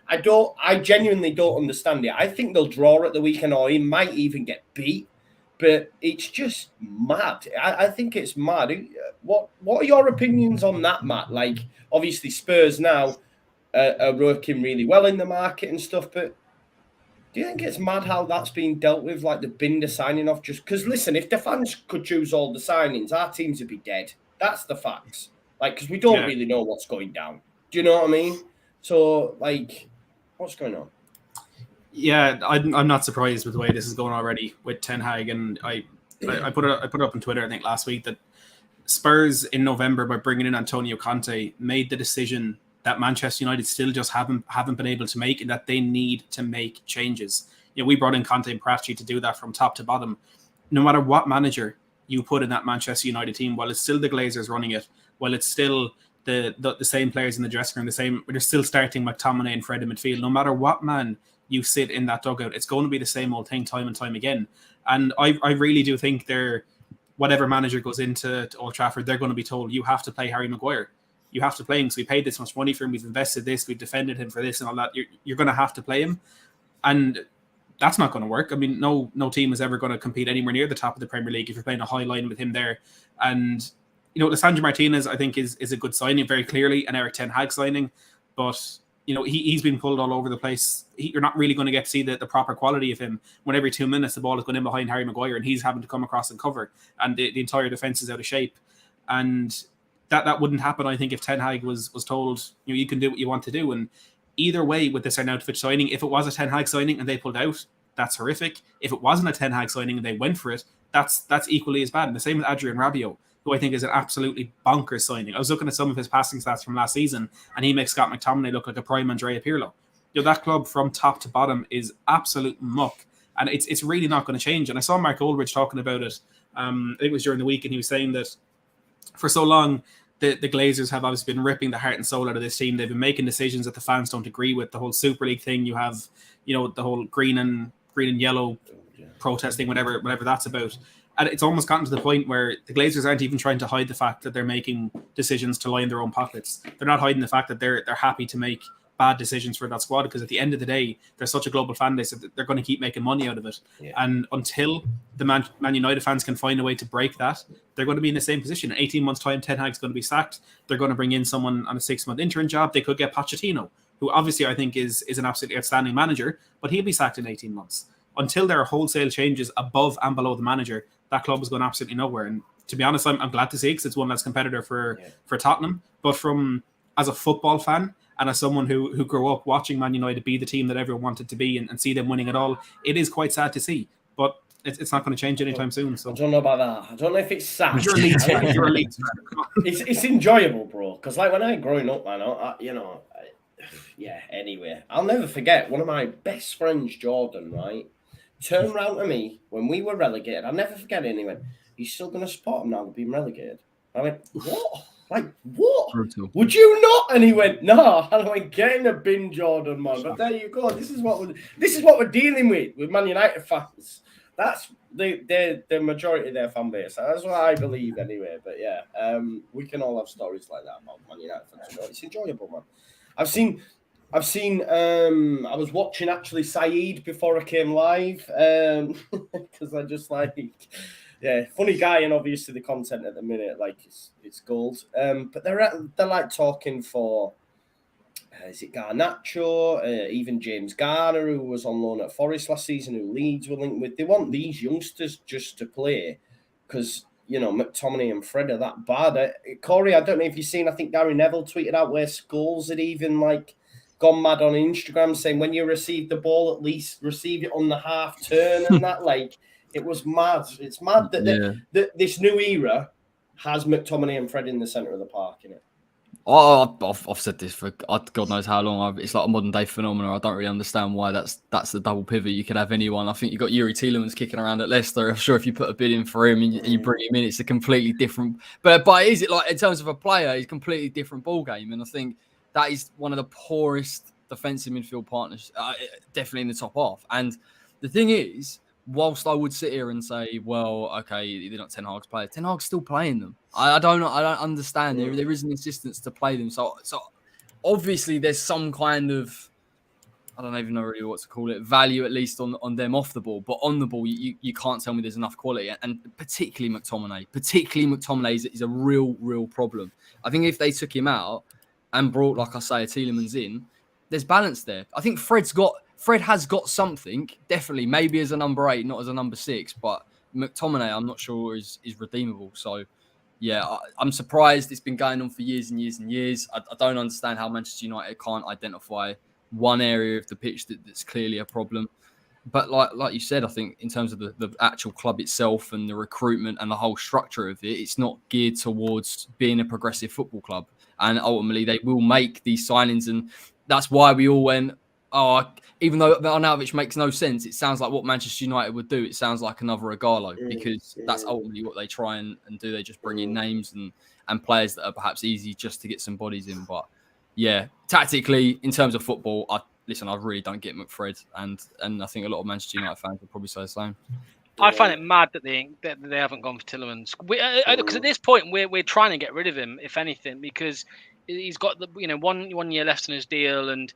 I genuinely don't understand it. I think they'll draw at the weekend, or he might even get beat, but it's just mad. I think it's mad. What are your opinions on that, Matt? Obviously Spurs now are working really well in the market and stuff, but do you think it's mad how that's being dealt with, the Binder signing off? Just because, listen, if the fans could choose all the signings, our teams would be dead. That's the facts. Because we don't really know what's going down. Do you know what I mean? So, what's going on? Yeah, I'm not surprised with the way this is going already with Ten Hag, and I put it up on Twitter, I think, last week that Spurs in November, by bringing in Antonio Conte, made the decision that Manchester United still just haven't been able to make, and that they need to make changes. We brought in Conte and Prachi to do that from top to bottom. No matter what manager you put in that Manchester United team, while it's still the Glazers running it, while it's still the same players in the dressing room, they're still starting McTominay and Fred in midfield. No matter what man you sit in that dugout, it's going to be the same old thing time and time again. And I really do think whatever manager goes into Old Trafford, they're going to be told, you have to play Harry Maguire. you have to play him. So we paid this much money for him. We've invested this. We've defended him for this and all that. You're going to have to play him. And that's not going to work. I mean, no team is ever going to compete anywhere near the top of the Premier League if you're playing a high line with him there. And, Lisandro Martinez, I think, is a good signing, very clearly, an Eric Ten Hag signing. But, he's been pulled all over the place. You're not really going to get to see the proper quality of him when every 2 minutes the ball is going in behind Harry Maguire and he's having to come across and cover. And the entire defence is out of shape. And that wouldn't happen, I think, if Ten Hag was told, you can do what you want to do. And either way with this Arnautovic signing, if it was a Ten Hag signing and they pulled out, that's horrific. If it wasn't a Ten Hag signing and they went for it, that's equally as bad. And the same with Adrian Rabiot, who I think is an absolutely bonkers signing. I was looking at some of his passing stats from last season, and he makes Scott McTominay look like a prime Andrea Pirlo. That club from top to bottom is absolute muck, and it's really not going to change. And I saw Mark Ulrich talking about it. I think it was during the week, and he was saying that for so long, the Glazers have obviously been ripping the heart and soul out of this team. They've been making decisions that the fans don't agree with. The whole Super League thing, you have, the whole green and yellow protesting, whatever that's about. And it's almost gotten to the point where the Glazers aren't even trying to hide the fact that they're making decisions to line their own pockets. They're not hiding the fact that they're happy to make bad decisions for that squad, because at the end of the day, they're such a global fan base that they're going to keep making money out of it. Yeah. And until the Man United fans can find a way to break that, they're going to be in the same position. In 18 months' time, Ten Hag's going to be sacked. They're going to bring in someone on a 6-month interim job. They could get Pochettino, who obviously I think is an absolutely outstanding manager, but he'll be sacked in 18 months. Until there are wholesale changes above and below the manager, that club is going absolutely nowhere. And to be honest, I'm glad to see it, because it's one less competitor for Tottenham. But as a football fan and as someone who grew up watching Man United be the team that everyone wanted to be and see them winning it all, it is quite sad to see. But it's not going to change anytime soon. So I don't know about that. I don't know if it's sad. You're a Leeds fan. You're a Leeds fan. It's enjoyable, bro. Because when I growing up, man, anyway, I'll never forget one of my best friends, Jordan, right? Turned round to me when we were relegated. I'll never forget it. And he went, "You're still going to support them now they've been relegated?" I went, "What? Like, what? Brutal. Would you not?" And he went, "No." I went, "Get in the bin, Jordan, man." But there you go. This is what we're dealing with Man United fans. That's the majority of their fan base. That's what I believe anyway. But yeah, we can all have stories like that about Man United fans. It's enjoyable, man. I've seen I was watching actually Saeed before I came live, because I just funny guy, and obviously the content at the minute, it's gold. But they're like talking for is it Garnacho, even James Garner, who was on loan at Forest last season, who Leeds were linked with. They want these youngsters just to play because McTominay and Fred are that bad. Corey, I don't know if you've seen. I think Gary Neville tweeted out where Scholes had even gone mad on Instagram saying when you receive the ball, at least receive it on the half turn and that. It was mad. It's mad that this new era has McTominay and Fred in the centre of the park, innit? Oh, I've said this for God knows how long. It's like a modern day phenomenon. I don't really understand why that's the double pivot. You could have anyone. I think you've got Yuri Tielemans kicking around at Leicester. I'm sure if you put a bid in for him and you bring him in, it's a completely different. But is it in terms of a player, it's a completely different ball game. And I think that is one of the poorest defensive midfield partners, definitely in the top half. And the thing is, whilst I would sit here and say, well, okay, they're not Ten Hag's players, Ten Hag's still playing them. I don't understand. There is an insistence to play them. So obviously there's some kind of, I don't even know really what to call it, value at least on them off the ball. But on the ball, you can't tell me there's enough quality. And particularly McTominay is a real problem. I think if they took him out and brought, like I say, a Tielemans in, there's balance there. I think Fred has got something, definitely, maybe as a number 8, not as a number 6, but McTominay, I'm not sure is redeemable. So, yeah, I'm surprised it's been going on for years and years and years. I don't understand how Manchester United can't identify one area of the pitch that's clearly a problem. But like you said, I think in terms of the actual club itself and the recruitment and the whole structure of it, it's not geared towards being a progressive football club. And ultimately, they will make these signings, and that's why we all went, even though Arnautovic makes no sense, it sounds like what Manchester United would do. It sounds like another Ighalo, because that's ultimately what they try and do. They just bring in names and players that are perhaps easy just to get some bodies in. But yeah, tactically, in terms of football, I really don't get McFred, and I think a lot of Manchester United fans would probably say the same. I find it mad that they haven't gone for Tielemans. Because at this point, we're trying to get rid of him, if anything, because he's got the 1 year left on his deal, and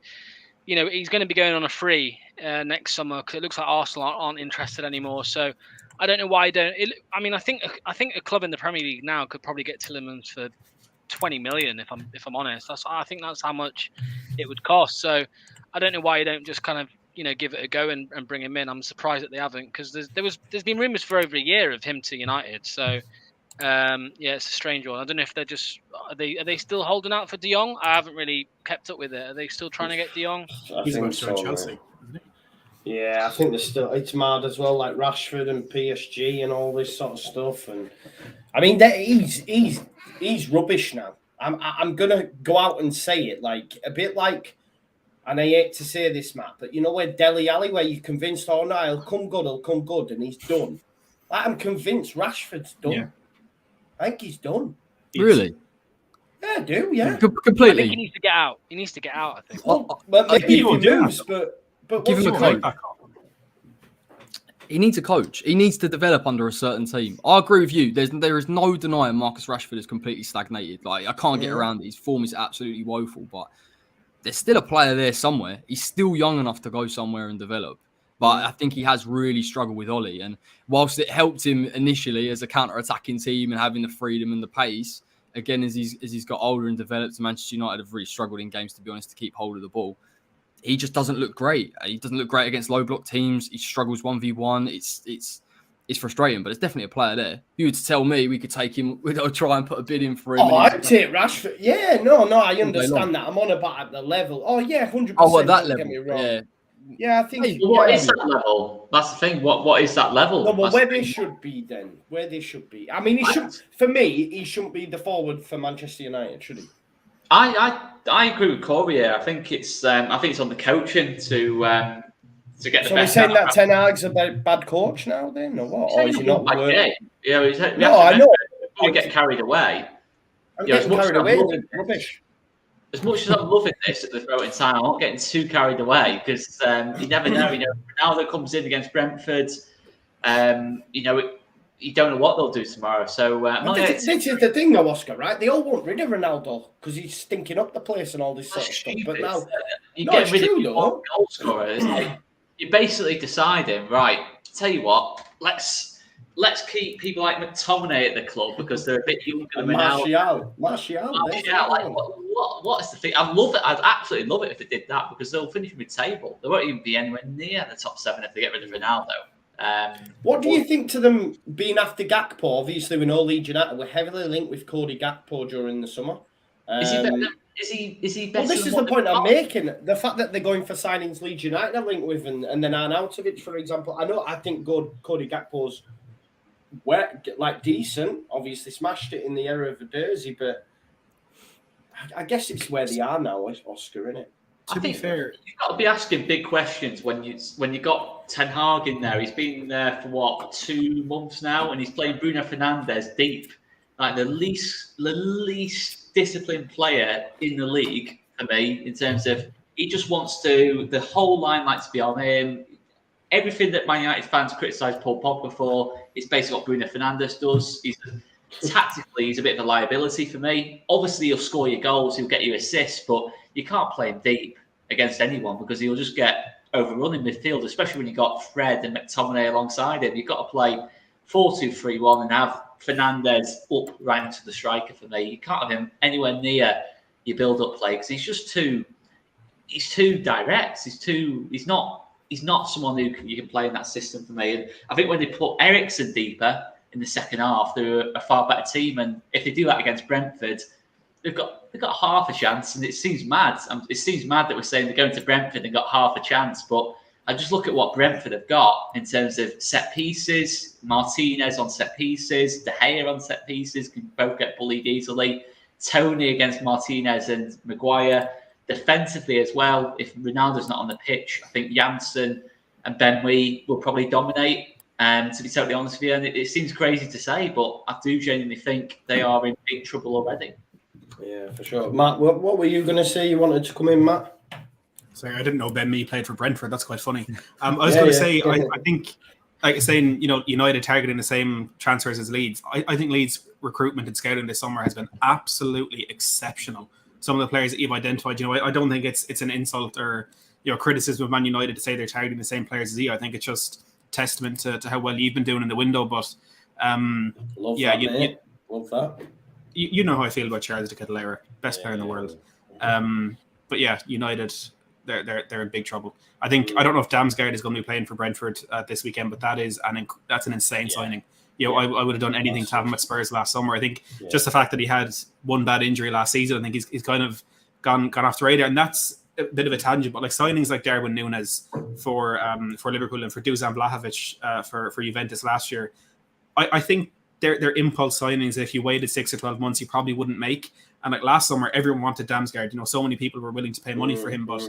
he's going to be going on a free next summer because it looks like Arsenal aren't interested anymore. So I don't know why I don't. I think a club in the Premier League now could probably get Tielemans for 20 million if I'm honest. I think that's how much it would cost. So I don't know why you don't just kind of give it a go and bring him in. I'm surprised that they haven't, because there's been rumours for over a year of him to United. So it's a strange one. I don't know if are they still holding out for De Jong? I haven't really kept up with it. Are they still trying to get De Jong? He's about to join Chelsea. Yeah, I think it's mad as well, like Rashford and PSG and all this sort of stuff. And I mean, he's rubbish now. I'm gonna go out and say it, like a bit like, and I hate to say this, Matt, but where Dele Alli, where you're convinced, oh no, he'll come good, and he's done. Like, I'm convinced Rashford's done. Yeah. I think he's done. Really? Yeah, I do. Yeah, completely. I think he needs to get out. He needs to get out, I think. Well, maybe he moves, but give him a coach. He needs a coach. He needs to develop under a certain team. I agree with you. There is no denying Marcus Rashford is completely stagnated. Like, I can't get around it. His form is absolutely woeful, but there's still a player there somewhere. He's still young enough to go somewhere and develop. But I think he has really struggled with Ollie. And whilst it helped him initially as a counter-attacking team and having the freedom and the pace, again, as he's got older and developed, Manchester United have really struggled in games, to be honest, to keep hold of the ball. He just doesn't look great. He doesn't look great against low block teams. He struggles 1v1. It's frustrating, but it's definitely a player there. If you were to tell me we could take him, we'd try and put a bid in for him. Oh, I'd take Rashford. Yeah, no, I understand that. I'm on about at the level. Oh, yeah, 100%. Oh, at that level, yeah. Yeah, I think. What is that level? That's the thing. What is that level? No, but where they should be then. Where they should be. I mean, for me, he shouldn't be the forward for Manchester United, should he? I agree with Corey here. I think it's on the coaching to get the so best. So we're saying that Ten Hag's a bad coach now, then, or what? Or is he not? I know. Don't get carried away. I'm getting carried away. Rubbish. As much as I'm loving this at the throw-in time, I'm not getting too carried away because you never know. Ronaldo comes in against Brentford. You don't know what they'll do tomorrow. So this is the thing, though, Oscar. Right? They all want rid of Ronaldo because he's stinking up the place and all this sort of stuff. But now you get rid of your goal scorer. You're basically deciding, right? Tell you what, let's keep people like McTominay at the club because they're a bit younger than Martial. Like, what is the thing? I love it. I'd absolutely love it if they did that because they'll finish mid-table. They won't even be anywhere near the top 7 if they get rid of Ronaldo. What do you think to them being after Gakpo? Obviously, we know Leeds United were heavily linked with Cody Gakpo during the summer. Is he better? Well, this is the point I'm making. The fact that they're going for signings Leeds United are linked with, and then Arnautovic, for example. I think Cody Gakpo's decent. Obviously, smashed it in the era of Ederzi, but I guess it's where they are now, Oscar, isn't it? To be fair, you've got to be asking big questions when you got Ten Hag in there. He's been there for 2 months now, and he's playing Bruno Fernandes deep, like the least disciplined player in the league for me. In terms of he just wants the whole limelight to be on him. Everything that Man United fans criticise Paul Pogba for is basically what Bruno Fernandes does. Tactically, he's a bit of a liability for me. Obviously, he'll score your goals, he'll get you assists, but you can't play him deep against anyone because he'll just get overrun in midfield, especially when you've got Fred and McTominay alongside him. You've got to play 4-2-3-1 and have Fernandes up right into the striker for me. You can't have him anywhere near your build-up play because he's too direct. He's not someone who you can play in that system for me. And I think when they put Eriksen deeper in the second half, they're a far better team. And if they do that against Brentford, they've got half a chance. And it seems mad. It seems mad that we're saying they're going to Brentford and got half a chance. But I just look at what Brentford have got in terms of set pieces. Martinez on set pieces, De Gea on set pieces can both get bullied easily. Tony against Martinez and Maguire. Defensively as well, if Ronaldo's not on the pitch, I think Janssen and Ben Mee will probably dominate. To be totally honest with you, and it seems crazy to say, but I do genuinely think they are in big trouble already. Yeah, for sure. Matt, what were you going to say? You wanted to come in, Matt? Sorry, I didn't know Ben Mee played for Brentford. That's quite funny. I was going to say, I think, like saying, United targeting the same transfers as Leeds. I think Leeds' recruitment and scouting this summer has been absolutely exceptional. some of the players that you've identified. I don't think it's an insult or criticism of Man United to say they're targeting the same players as you. I think it's just testament to how well you've been doing in the window. But Love that, mate. Love that. You know how I feel about Charles de Ketelaere, best player in the world. But yeah, United, they're in big trouble. I think I don't know if Damsgaard is going to be playing for Brentford this weekend, but that's an insane signing. I would have done anything to have him at Spurs last summer. I think just the fact that he had one bad injury last season, I think he's kind of gone off the radar, and that's a bit of a tangent. But like signings like Darwin Núñez for Liverpool and for Dusan Vlahovic for Juventus last year, I think they're impulse signings. If you waited 6 or 12 months, you probably wouldn't make. And like last summer, everyone wanted Damsgaard. So many people were willing to pay money for him, but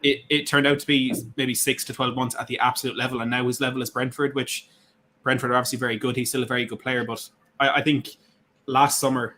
it turned out to be maybe 6 to 12 months at the absolute level. And now his level is Brentford, which Brentford are obviously very good. He's still a very good player, but I think last summer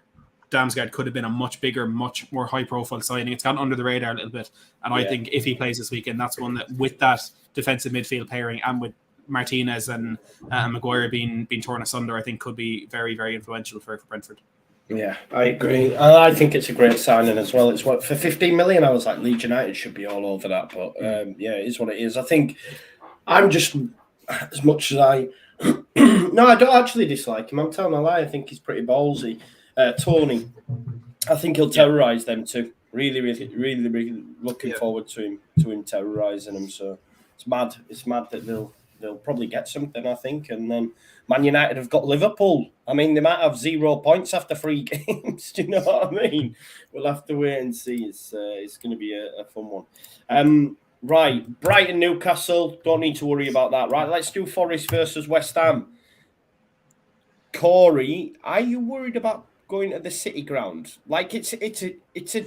Damsgaard could have been a much bigger, much more high-profile signing. It's gone under the radar a little bit, and I think if he plays this weekend, that's one that with that defensive midfield pairing and with Martinez and Maguire being torn asunder, I think could be very, very influential for Brentford. Yeah, I agree. I think it's a great signing as well. It's for 15 million. I was like, Leeds United should be all over that, but it is what it is. I think I'm just as much as I. No, I don't actually dislike him. I'm telling a lie. I think he's pretty ballsy. Tony, I think he'll terrorise them too. Really, really, really, really looking forward to him terrorising them. So it's mad. It's mad that they'll probably get something, I think. And then Man United have got Liverpool. I mean, they might have 0 points after 3 games. Do you know what I mean? We'll have to wait and see. It's going to be a fun one. Right, Brighton, Newcastle. Don't need to worry about that. Right, let's do Forest versus West Ham. Corey, are you worried about going to the City ground? Like it's a.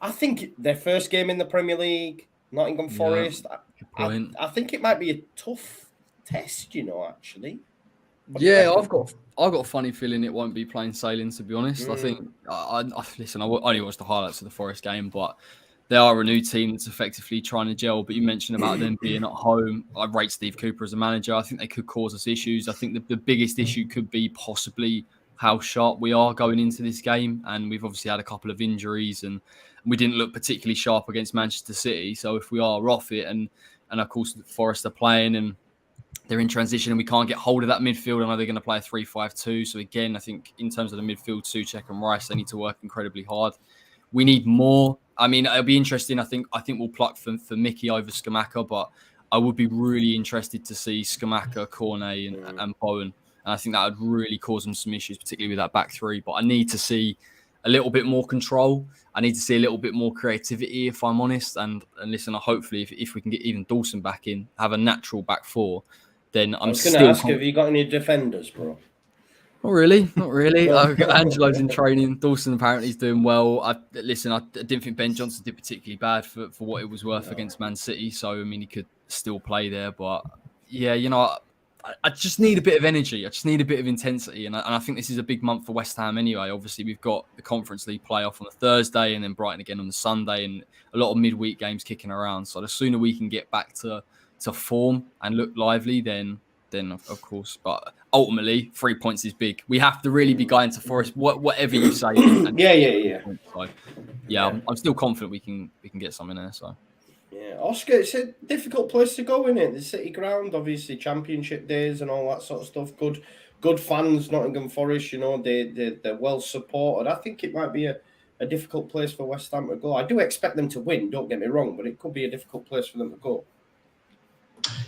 I think their first game in the Premier League, Nottingham Forest. I think it might be a tough test. Actually. I've got a funny feeling it won't be plain sailing. To be honest, I think. Listen, I only watched the highlights of the Forest game, but they are a new team that's effectively trying to gel. But you mentioned about them being at home. I rate Steve Cooper as a manager. I think they could cause us issues. I think the biggest issue could be possibly how sharp we are going into this game. And we've obviously had a couple of injuries and we didn't look particularly sharp against Manchester City. So if we are off it and of course Forest are playing and they're in transition and we can't get hold of that midfield, I know they're going to play a 3-5-2. So again, I think in terms of the midfield, Souček and Rice, they need to work incredibly hard. We need more. I mean, it'll be interesting. I think we'll pluck for Mickey over Scamacca, but I would be really interested to see Scamacca, Cornet and Bowen. And I think that would really cause them some issues, particularly with that back three. But I need to see a little bit more control. I need to see a little bit more creativity, if I'm honest. And listen, hopefully, if we can get even Dawson back in, have a natural back four, then I was going to ask you, have you got any defenders, bro? Not really. Angelo's in training. Dawson apparently is doing well. I didn't think Ben Johnson did particularly bad for what it was worth against Man City. So, I mean, he could still play there. But, yeah, I just need a bit of energy. I just need a bit of intensity. And I think this is a big month for West Ham anyway. Obviously, we've got the Conference League playoff on the Thursday and then Brighton again on the Sunday and a lot of midweek games kicking around. So the sooner we can get back to form and look lively, then of course. But ultimately, 3 points is big. We have to really be going to Forest, whatever you say. Yeah. So, I'm still confident we can get something there. So. Yeah, Oscar, it's a difficult place to go, isn't it? The City ground, obviously, championship days and all that sort of stuff. Good fans, Nottingham Forest, they're well supported. I think it might be a difficult place for West Ham to go. I do expect them to win, don't get me wrong, but it could be a difficult place for them to go.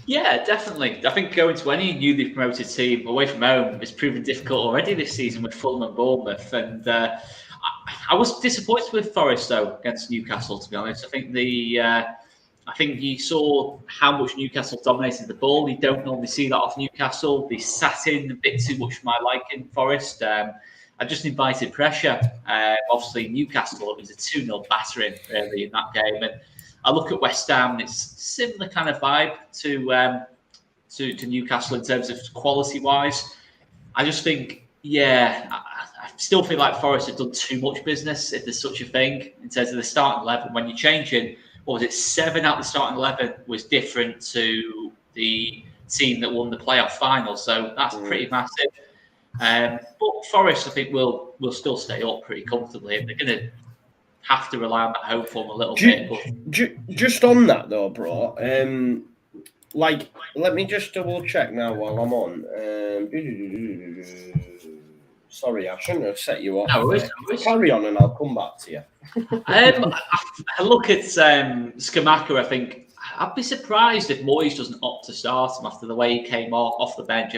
Yeah, definitely. I think going to any newly promoted team away from home is proven difficult already this season with Fulham and Bournemouth. And I was disappointed with Forest, though, against Newcastle, to be honest. I think you saw how much Newcastle dominated the ball. You don't normally see that off Newcastle. They sat in a bit too much for my liking, Forest. I just invited pressure. Obviously, Newcastle, it was a 2-0 battering, really, in that game. And I look at West Ham, and it's similar kind of vibe to Newcastle in terms of quality-wise. I just think, I still feel like Forest have done too much business, if there's such a thing, in terms of the starting 11. When you're changing, 7 out of the starting 11 was different to the team that won the playoff final. So that's pretty massive. But Forest, I think, will still stay up pretty comfortably. And they're going to have to rely on that home form a little bit. But Just on that though, bro. Like, let me just double check now while I'm on. Sorry, I shouldn't have set you off. No worries. Carry on, and I'll come back to you. I look at Scamacca. I think I'd be surprised if Moyes doesn't opt to start him after the way he came off the bench.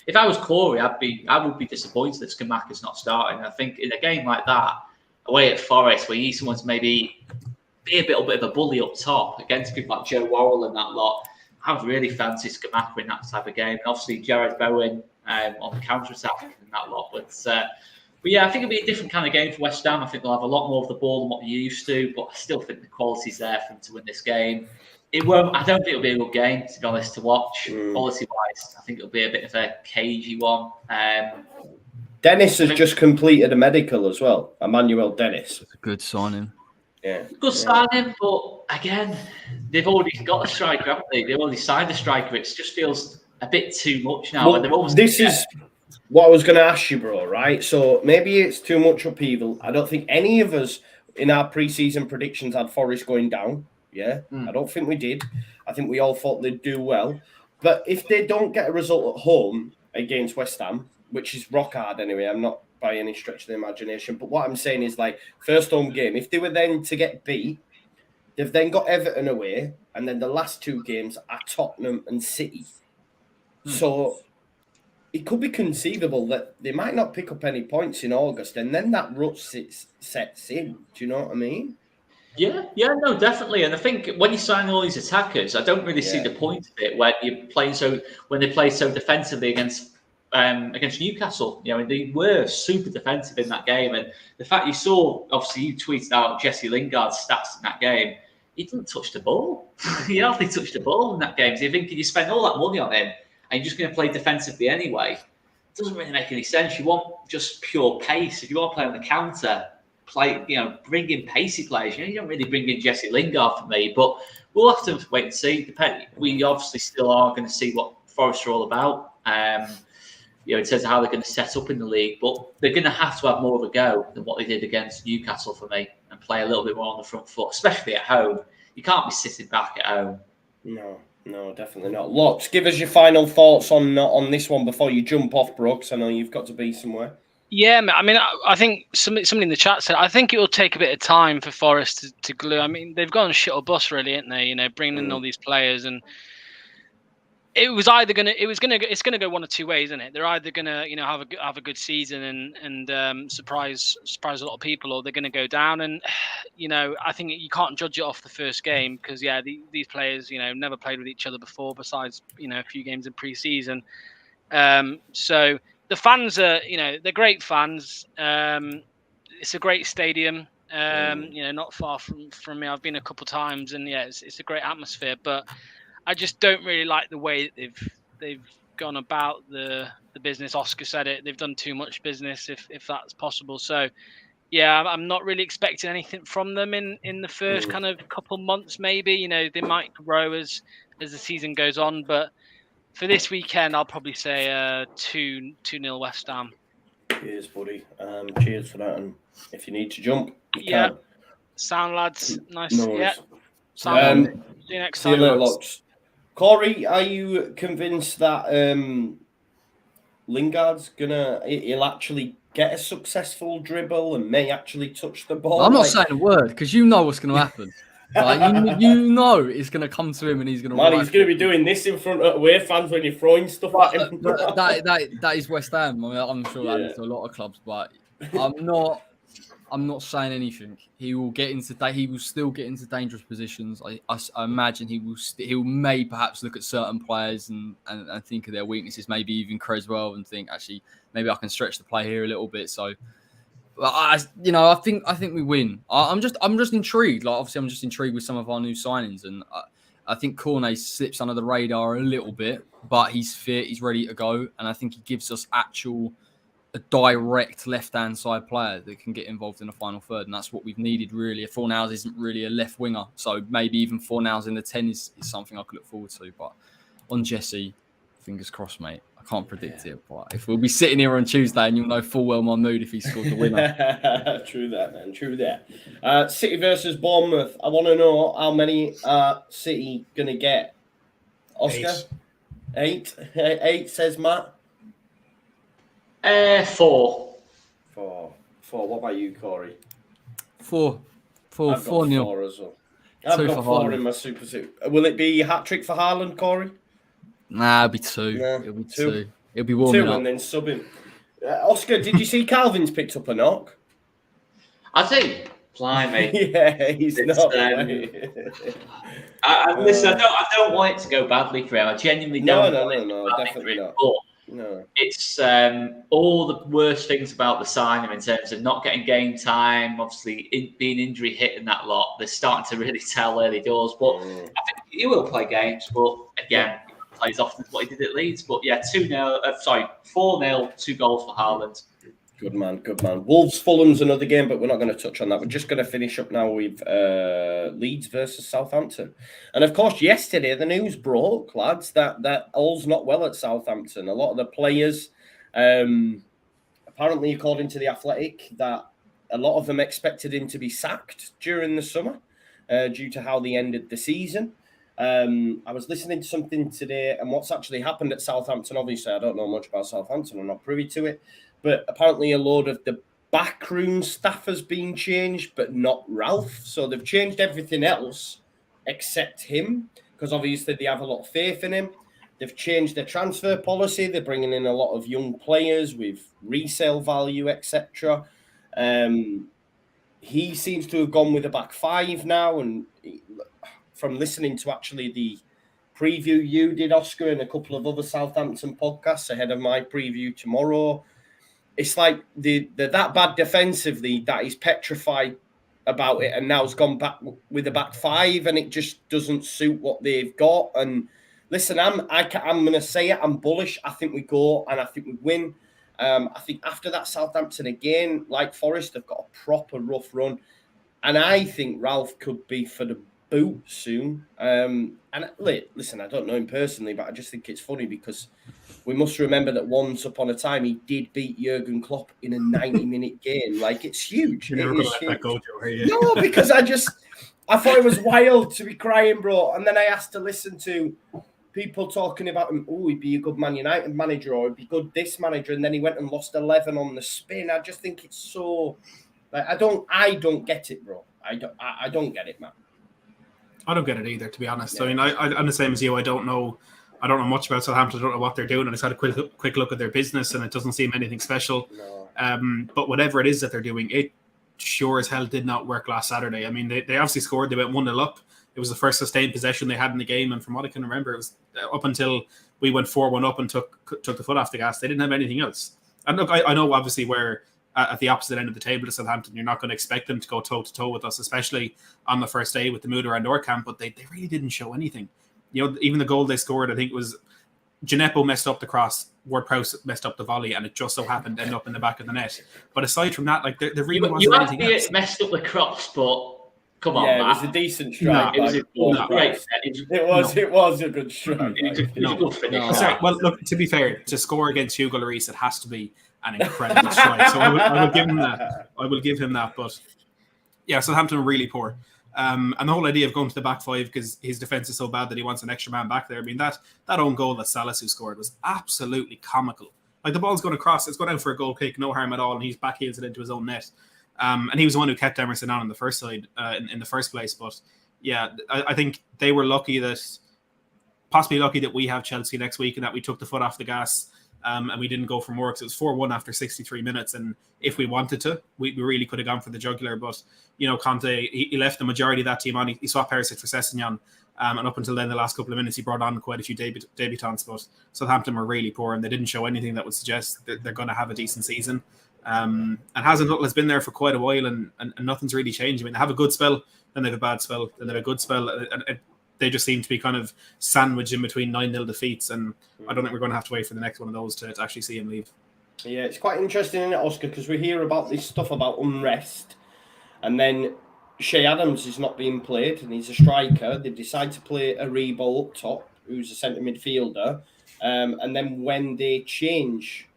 If I was Corey, I would be disappointed if Scamacca's not starting. I think in a game like that, away at Forest, where you need someone to maybe be a little bit of a bully up top against people like Joe Worrell and that lot, I would really fancy Scamacca in that type of game. And obviously, Jared Bowen on the counter-attack and that lot. But yeah, I think it'll be a different kind of game for West Ham. I think they'll have a lot more of the ball than what they used to, but I still think the quality's there for them to win this game. It won't. I don't think it'll be a good game, to be honest, to watch. Quality-wise, I think it'll be a bit of a cagey one. Dennis has just completed a medical as well. Emmanuel Dennis. It's a good signing. Yeah. Good signing, but again, they've already got a striker, haven't they? They've already signed a striker. It just feels a bit too much now. Well, this is what I was going to ask you, bro, right? So maybe it's too much upheaval. I don't think any of us in our pre-season predictions had Forest going down. Yeah, I don't think we did. I think we all thought they'd do well. But if they don't get a result at home against West Ham, which is rock hard anyway, I'm not by any stretch of the imagination. But what I'm saying is, like, first home game, if they were then to get beat, they've then got Everton away, and then the last two games are Tottenham and City. So it could be conceivable that they might not pick up any points in August, and then that rut sets in. Do you know what I mean? Yeah, no, definitely. And I think when you sign all these attackers, I don't really see the point of it when they play so defensively against Newcastle. You know, they were super defensive in that game, and the fact you saw, obviously, you tweeted out Jesse Lingard's stats in that game. He didn't touch the ball. He hardly touched the ball in that game. So you're thinking you spend all that money on him, and you're just going to play defensively anyway. It doesn't really make any sense. You want just pure pace. If you want to play on the counter, bring in pacey players. You don't really bring in Jesse Lingard for me, but we'll have to wait and see. We obviously still are going to see what Forest are all about. In terms of how they're going to set up in the league, but they're going to have more of a go than what they did against Newcastle for me, and play a little bit more on the front foot, especially at home. You can't be sitting back at home. No, definitely not. Locks, give us your final thoughts on this one before you jump off, Brooks. I know you've got to be somewhere. Yeah, I mean, I think somebody in the chat said, I think it will take a bit of time for Forest to glue. I mean, they've gone shit or bust, really, haven't they? Bringing in all these players, and it's gonna go one of two ways, isn't it? They're either gonna, have a good season and surprise a lot of people, or they're gonna go down. And I think you can't judge it off the first game because these players, never played with each other before, besides a few games in pre-season. So the fans are, they're great fans. It's a great stadium. Not far from me. I've been a couple of times, and it's a great atmosphere, but I just don't really like the way that they've gone about the business. Oscar said it. They've done too much business, if that's possible. So, I'm not really expecting anything from them in the first kind of couple months. Maybe they might grow as the season goes on. But for this weekend, I'll probably say 2-0 West Ham. Cheers, buddy. Cheers for that. And if you need to jump, you can. Sound, lads. Nice. No worries. Sound. See you next time. See you later, Locks. Corey, are you convinced that Lingard's he'll actually get a successful dribble and may actually touch the ball? I'm not saying a word because you know what's going to happen. Like, you know it's going to come to him and he's going to. He's going to be doing this in front of away fans when you're throwing stuff at him. But that is West Ham. I mean, I'm sure that is to a lot of clubs, but I'm not saying anything. He will still get into dangerous positions. I imagine he may perhaps look at certain players and think of their weaknesses, maybe even Creswell, and think actually maybe I can stretch the play here a little bit. So, I think we win. I'm just intrigued. Like, obviously, I'm just intrigued with some of our new signings, and I think Cornet slips under the radar a little bit, but he's fit, he's ready to go, and I think he gives us a direct left-hand side player that can get involved in the final third, and that's what we've needed, really. Fornals isn't really a left winger, so maybe even Fornals in the 10 is something I could look forward to. But on Jesse, Fingers crossed, mate. I can't predict it, but if we'll be sitting here on Tuesday and you'll know full well my mood if he scored the winner. True that, man. True that. City versus Bournemouth. I want to know how many City going to get. Oscar? 8. 8 says Matt. 4. 4. What about you, Corey? 4. I've got 4-0. 4 as well. I've Two got for 4 Haaland. in my super suit. Will it be hat-trick for Haaland, Corey? Nah, it'll be 2. Nah, It'll be 2. 2. It'll be warming 2 up. and then subbing. Oscar, did you see Calvin's picked up a knock? I think, blimey. Yeah, he's It's, not. Listen, I don't want it to go badly for him. I genuinely don't. No, definitely not. But No. it's all the worst things about the signing in terms of not getting game time, obviously being injury hit and that lot. They're starting to really tell early doors. But I think he will play games. But again, he plays often as what he did at Leeds. But yeah, 4-0, 2 goals for Haaland. Good man. Wolves, Fulham's another game, but we're not going to touch on that. We're just going to finish up now with Leeds versus Southampton. And of course, yesterday the news broke, lads, that all's not well at Southampton. A lot of the players, apparently, according to The Athletic, that a lot of them expected him to be sacked during the summer due to how they ended the season. I was listening to something today, and what's actually happened at Southampton, obviously, I don't know much about Southampton. I'm not privy to it. But apparently a load of the backroom staff has been changed, but not Ralph. So they've changed everything else except him, because obviously they have a lot of faith in him. They've changed their transfer policy. They're bringing in a lot of young players with resale value, etc. He seems to have gone with a back 5 now. And from listening to actually the preview you did, Oscar, and a couple of other Southampton podcasts ahead of my preview tomorrow, it's like they're that bad defensively that he's petrified about it, and now has gone back with a back 5, and it just doesn't suit what they've got. And listen, I'm going to say it. I'm bullish. I think we go, and I think we win. I think after that Southampton again, like Forest, they've got a proper rough run, and I think Ralph could be for the boot soon. And listen, I don't know him personally, but I just think it's funny because we must remember that once upon a time he did beat Jurgen Klopp in a 90-minute game. Like, it's huge. You're never going to let that go, Joe, are you? No, because I thought it was wild to be crying, bro. And then I asked to listen to people talking about him. Oh, he'd be a good Man United manager, or he'd be good this manager. And then he went and lost 11 on the spin. I just think it's so, like, I don't get it, bro. I don't get it, man. I don't get it either, to be honest. Yeah. I mean, I'm the same as you. I don't know much about Southampton. I don't know what they're doing. I just had a quick look at their business, and it doesn't seem anything special. No. But whatever it is that they're doing, it sure as hell did not work last Saturday. I mean, they obviously scored. They went 1-0 up. It was the first sustained possession they had in the game, and from what I can remember, it was up until we went 4-1 up and took the foot off the gas. They didn't have anything else. And look, I know obviously we're at the opposite end of the table to Southampton. You're not going to expect them to go toe-to-toe with us, especially on the first day with the mood around our camp, but they really didn't show anything. You know, even the goal they scored, I think it was Gineppo messed up the cross, Ward-Prowse messed up the volley, and it just so happened to end up in the back of the net. But aside from that, like, there really wasn't anything else. You messed up the cross, but come on, yeah, Matt. it was a decent strike. It was a great set. It was a good strike. It was a good finish. No. Sorry, well, look, to be fair, to score against Hugo Lloris, it has to be an incredible strike. So I will give him that. I will give him that. But yeah, Southampton are really poor. And the whole idea of going to the back 5 because his defense is so bad that he wants an extra man back there. I mean, that own goal that Salisu scored was absolutely comical. Like, the ball's going across, it's going out for a goal kick, no harm at all, and he's backheels it into his own net. And he was the one who kept Emerson on in the first side, in the first place. But yeah, I think they were possibly lucky that we have Chelsea next week and that we took the foot off the gas. And we didn't go for more because it was 4-1 after 63 minutes. And if we wanted to, we really could have gone for the jugular. But, you know, Conte, he left the majority of that team on. He swapped Perisic for Sessegnon. And up until then, the last couple of minutes, he brought on quite a few debutants. But Southampton were really poor, and they didn't show anything that would suggest that they're going to have a decent season. And Hasenhüttl has been there for quite a while, and nothing's really changed. I mean, they have a good spell, then they have a bad spell, then they have a good spell. And they just seem to be kind of sandwiched in between 9-0 defeats, and I don't think we're going to have to wait for the next one of those to actually see him leave. Yeah, it's quite interesting, isn't it, Oscar? Because we hear about this stuff about unrest, and then Shea Adams is not being played, and he's a striker. They decide to play Aribo up top, who's a centre midfielder. And then when they change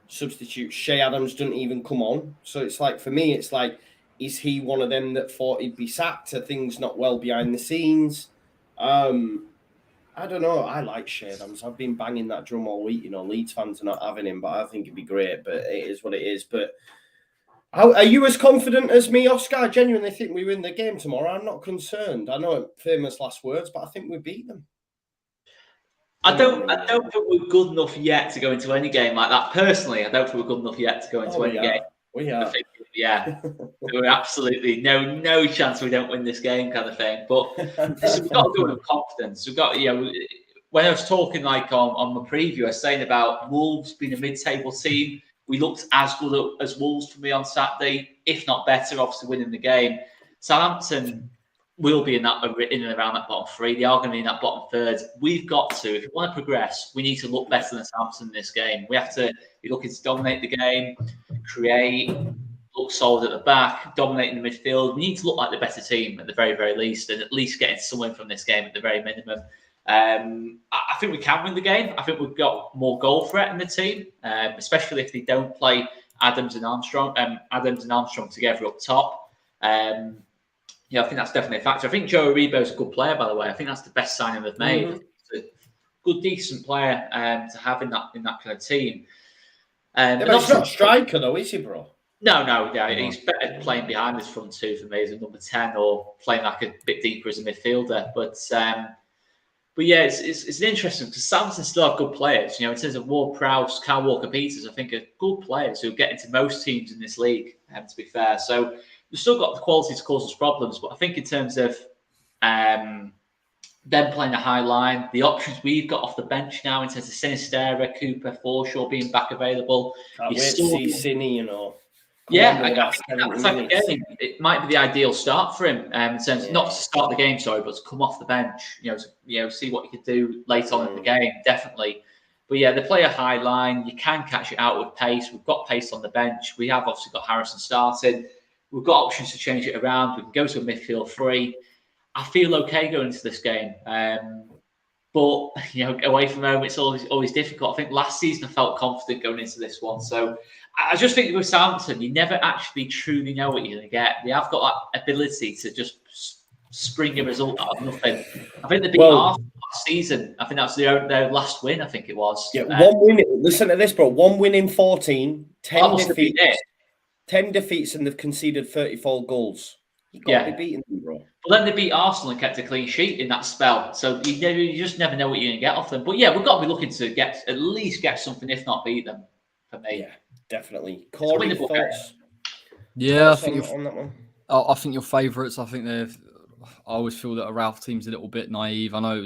substitutes, Shea Adams doesn't even come on. So it's like, for me, it's like, is he one of them that thought he'd be sacked? Are things not well behind the scenes? I don't know. I like Shea Adams. I've been banging that drum all week. Leeds fans are not having him, but I think it'd be great. But it is what it is. But are you as confident as me, Oscar? I genuinely think we win the game tomorrow. I'm not concerned. I know famous last words, but I think we beat them. I don't think we're good enough yet to go into any game like that. Personally, I don't think we're good enough yet to go into any game. We are. I think, we're absolutely no chance we don't win this game, kind of thing. But we've got to do it with confidence. We've got, when I was talking like on the preview, I was saying about Wolves being a mid-table team. We looked as good as Wolves for me on Saturday, if not better. Obviously, winning the game. Southampton will be in and around that bottom three. They are going to be in that bottom third. We've got to, if we want to progress, we need to look better than Southampton in this game. We have to be looking to dominate the game, create, look solid at the back, dominating the midfield. We need to look like the better team at the very, very least, and at least getting something from this game at the very minimum. I think we can win the game. I think we've got more goal threat in the team, especially if they don't play Adams and Armstrong together up top. I think that's definitely a factor. I think Joe Aribo is a good player, by the way. I think that's the best signing they've made. Mm-hmm. He's a good, decent player to have in that kind of team. But he's not a striker, though, is he, bro? No. Yeah, he's better playing behind this front two for me as a number 10 or playing like a bit deeper as a midfielder. But yeah, it's interesting because Southampton still have good players. In terms of Ward-Prowse, Kyle Walker-Peters, I think are good players who get into most teams in this league. To be fair, so we've still got the quality to cause us problems. But I think in terms of them playing a high line, the options we've got off the bench now in terms of Sinistera, Cooper, Forshaw being back available. Can't wait to see Cini, Yeah, it might be the ideal start for him. In terms not to start the game, but to come off the bench. See what you could do late on in the game, definitely. But yeah, they play a high line. You can catch it out with pace. We've got pace on the bench. We have obviously got Harrison starting. We've got options to change it around. We can go to a midfield three. I feel okay going into this game. But away from home, it's always difficult. I think last season I felt confident going into this one. So I just think with Southampton, you never actually truly know what you're going to get. They have got that ability to just spring a result out of nothing. I think they beat Arsenal last season. I think that was their last win, I think it was. Yeah, one win. Listen to this, bro. 1 win in 14, 10 defeats. 10 defeats and they've conceded 34 goals. You've got to be beating them, bro. But then they beat Arsenal and kept a clean sheet in that spell. So you just never know what you're going to get off them. But yeah, we've got to be looking to at least get something, if not beat them, for me. Yeah, definitely. Corey, thoughts? Yeah, I think on that one. I think your favourites. I think I always feel that a Ralph team's a little bit naive. I know it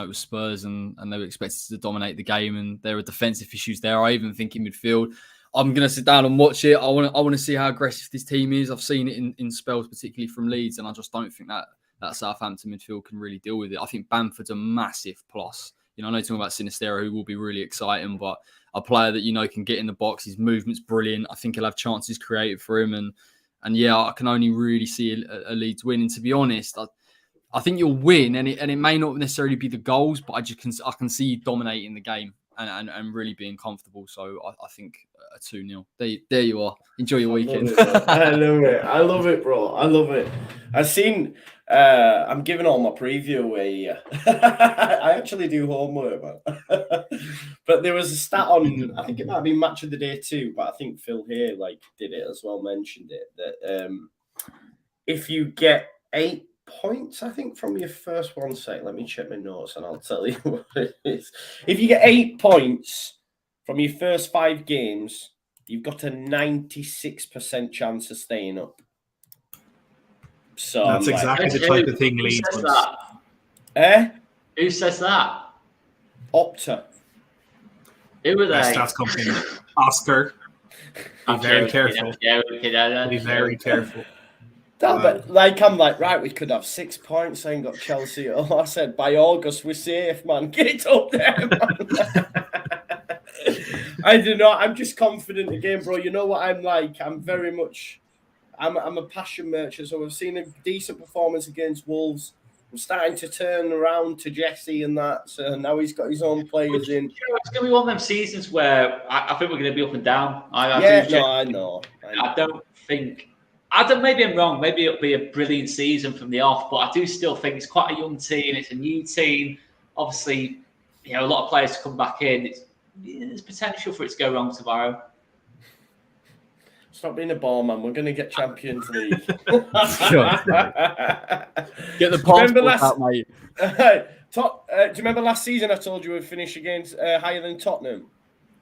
was Spurs and they were expected to dominate the game, and there were defensive issues there. I even think in midfield, I'm going to sit down and watch it. I want to see how aggressive this team is. I've seen it in spells, particularly from Leeds, and I just don't think that Southampton midfield can really deal with it. I think Bamford's a massive plus. I know talking about Sinistera, who will be really exciting, but a player that can get in the box. His movement's brilliant. I think he'll have chances created for him, and yeah, I can only really see a Leeds win. And to be honest, I think you'll win, and it may not necessarily be the goals, but I can see you dominating the game and really being comfortable. So I think a 2-0. There you are. Enjoy your weekend. I love it, bro. I love it. I've seen. I'm giving all my preview away. I actually do homework, man. But there was a stat on. I think it might be Match of the Day too, but I think Phil here did it as well. Mentioned it that if you get 8 points, I think, from your first one sec. Let me check my notes and I'll tell you what it is. If you get 8 points from your first 5 games, you've got a 96% chance of staying up. So that's exactly the type of thing Leeds wants. Who says that? Opta. Who are they? Stats company. Oscar. Be very careful. Be very careful. But I'm right, we could have 6 points. I ain't got Chelsea. Oh, I said by August we're safe, man. Get up there, man. I do not. I'm just confident again, bro. You know what I'm like? I'm very much. I'm a passion merchant. So we've seen a decent performance against Wolves. starting to turn around to Jesse and that. So now he's got his own players in. It's going to be one of them seasons where I think we're going to be up and down. I know. I don't think. Maybe I'm wrong. Maybe it'll be a brilliant season from the off, but I do still think it's quite a young team. It's a new team. Obviously, a lot of players to come back in. There's potential for it to go wrong tomorrow. Stop being a ball man. We're going to get Champions League. Get the passport out, mate. Do you remember last season I told you we'd finish against higher than Tottenham?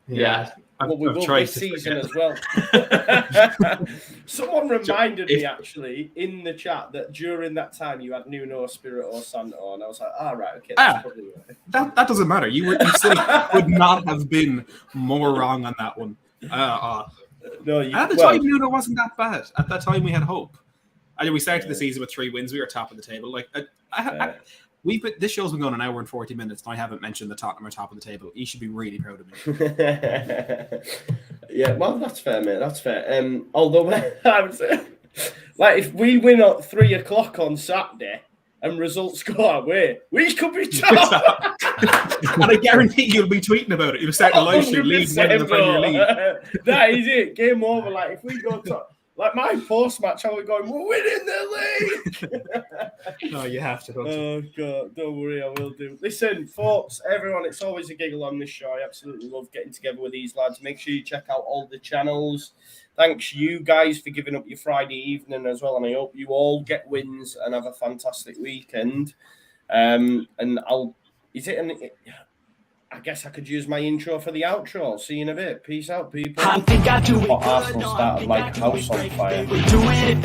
Yeah. Well, we will this season as well. Someone reminded me actually in the chat that during that time you had Nuno Espirito Santo, and I was like, "All right, okay." Probably right. That doesn't matter. You still would not have been more wrong on that one. No, at the time Nuno wasn't that bad. At that time we had hope. We started the season with 3 wins. We were top of the table. Like this show's been going an hour and 40 minutes, and I haven't mentioned the Tottenham are top of the table. You should be really proud of me. Yeah, well, that's fair, mate. That's fair. Although I would say, like, if we win at 3 o'clock on Saturday and results go our way, we could be top. And I guarantee you'll be tweeting about it. You'll start a live stream, Leeds winning the Premier League. That is it. Game over. Like, if we go top. Like my post-match, I was going, we're winning the league. No, you have to. Oh, God. Don't worry, I will do. Listen, folks, everyone, it's always a giggle on this show. I absolutely love getting together with these lads. Make sure you check out all the channels. Thanks, you guys, for giving up your Friday evening as well. And I hope you all get wins and have a fantastic weekend. I guess I could use my intro for the outro. I'll see you in a bit. Peace out, people. Arsenal started like a house on fire.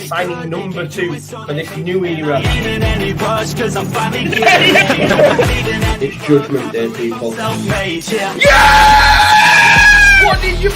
Signing number 2 for this new era. It's Judgment Day, people. Yeah! What did you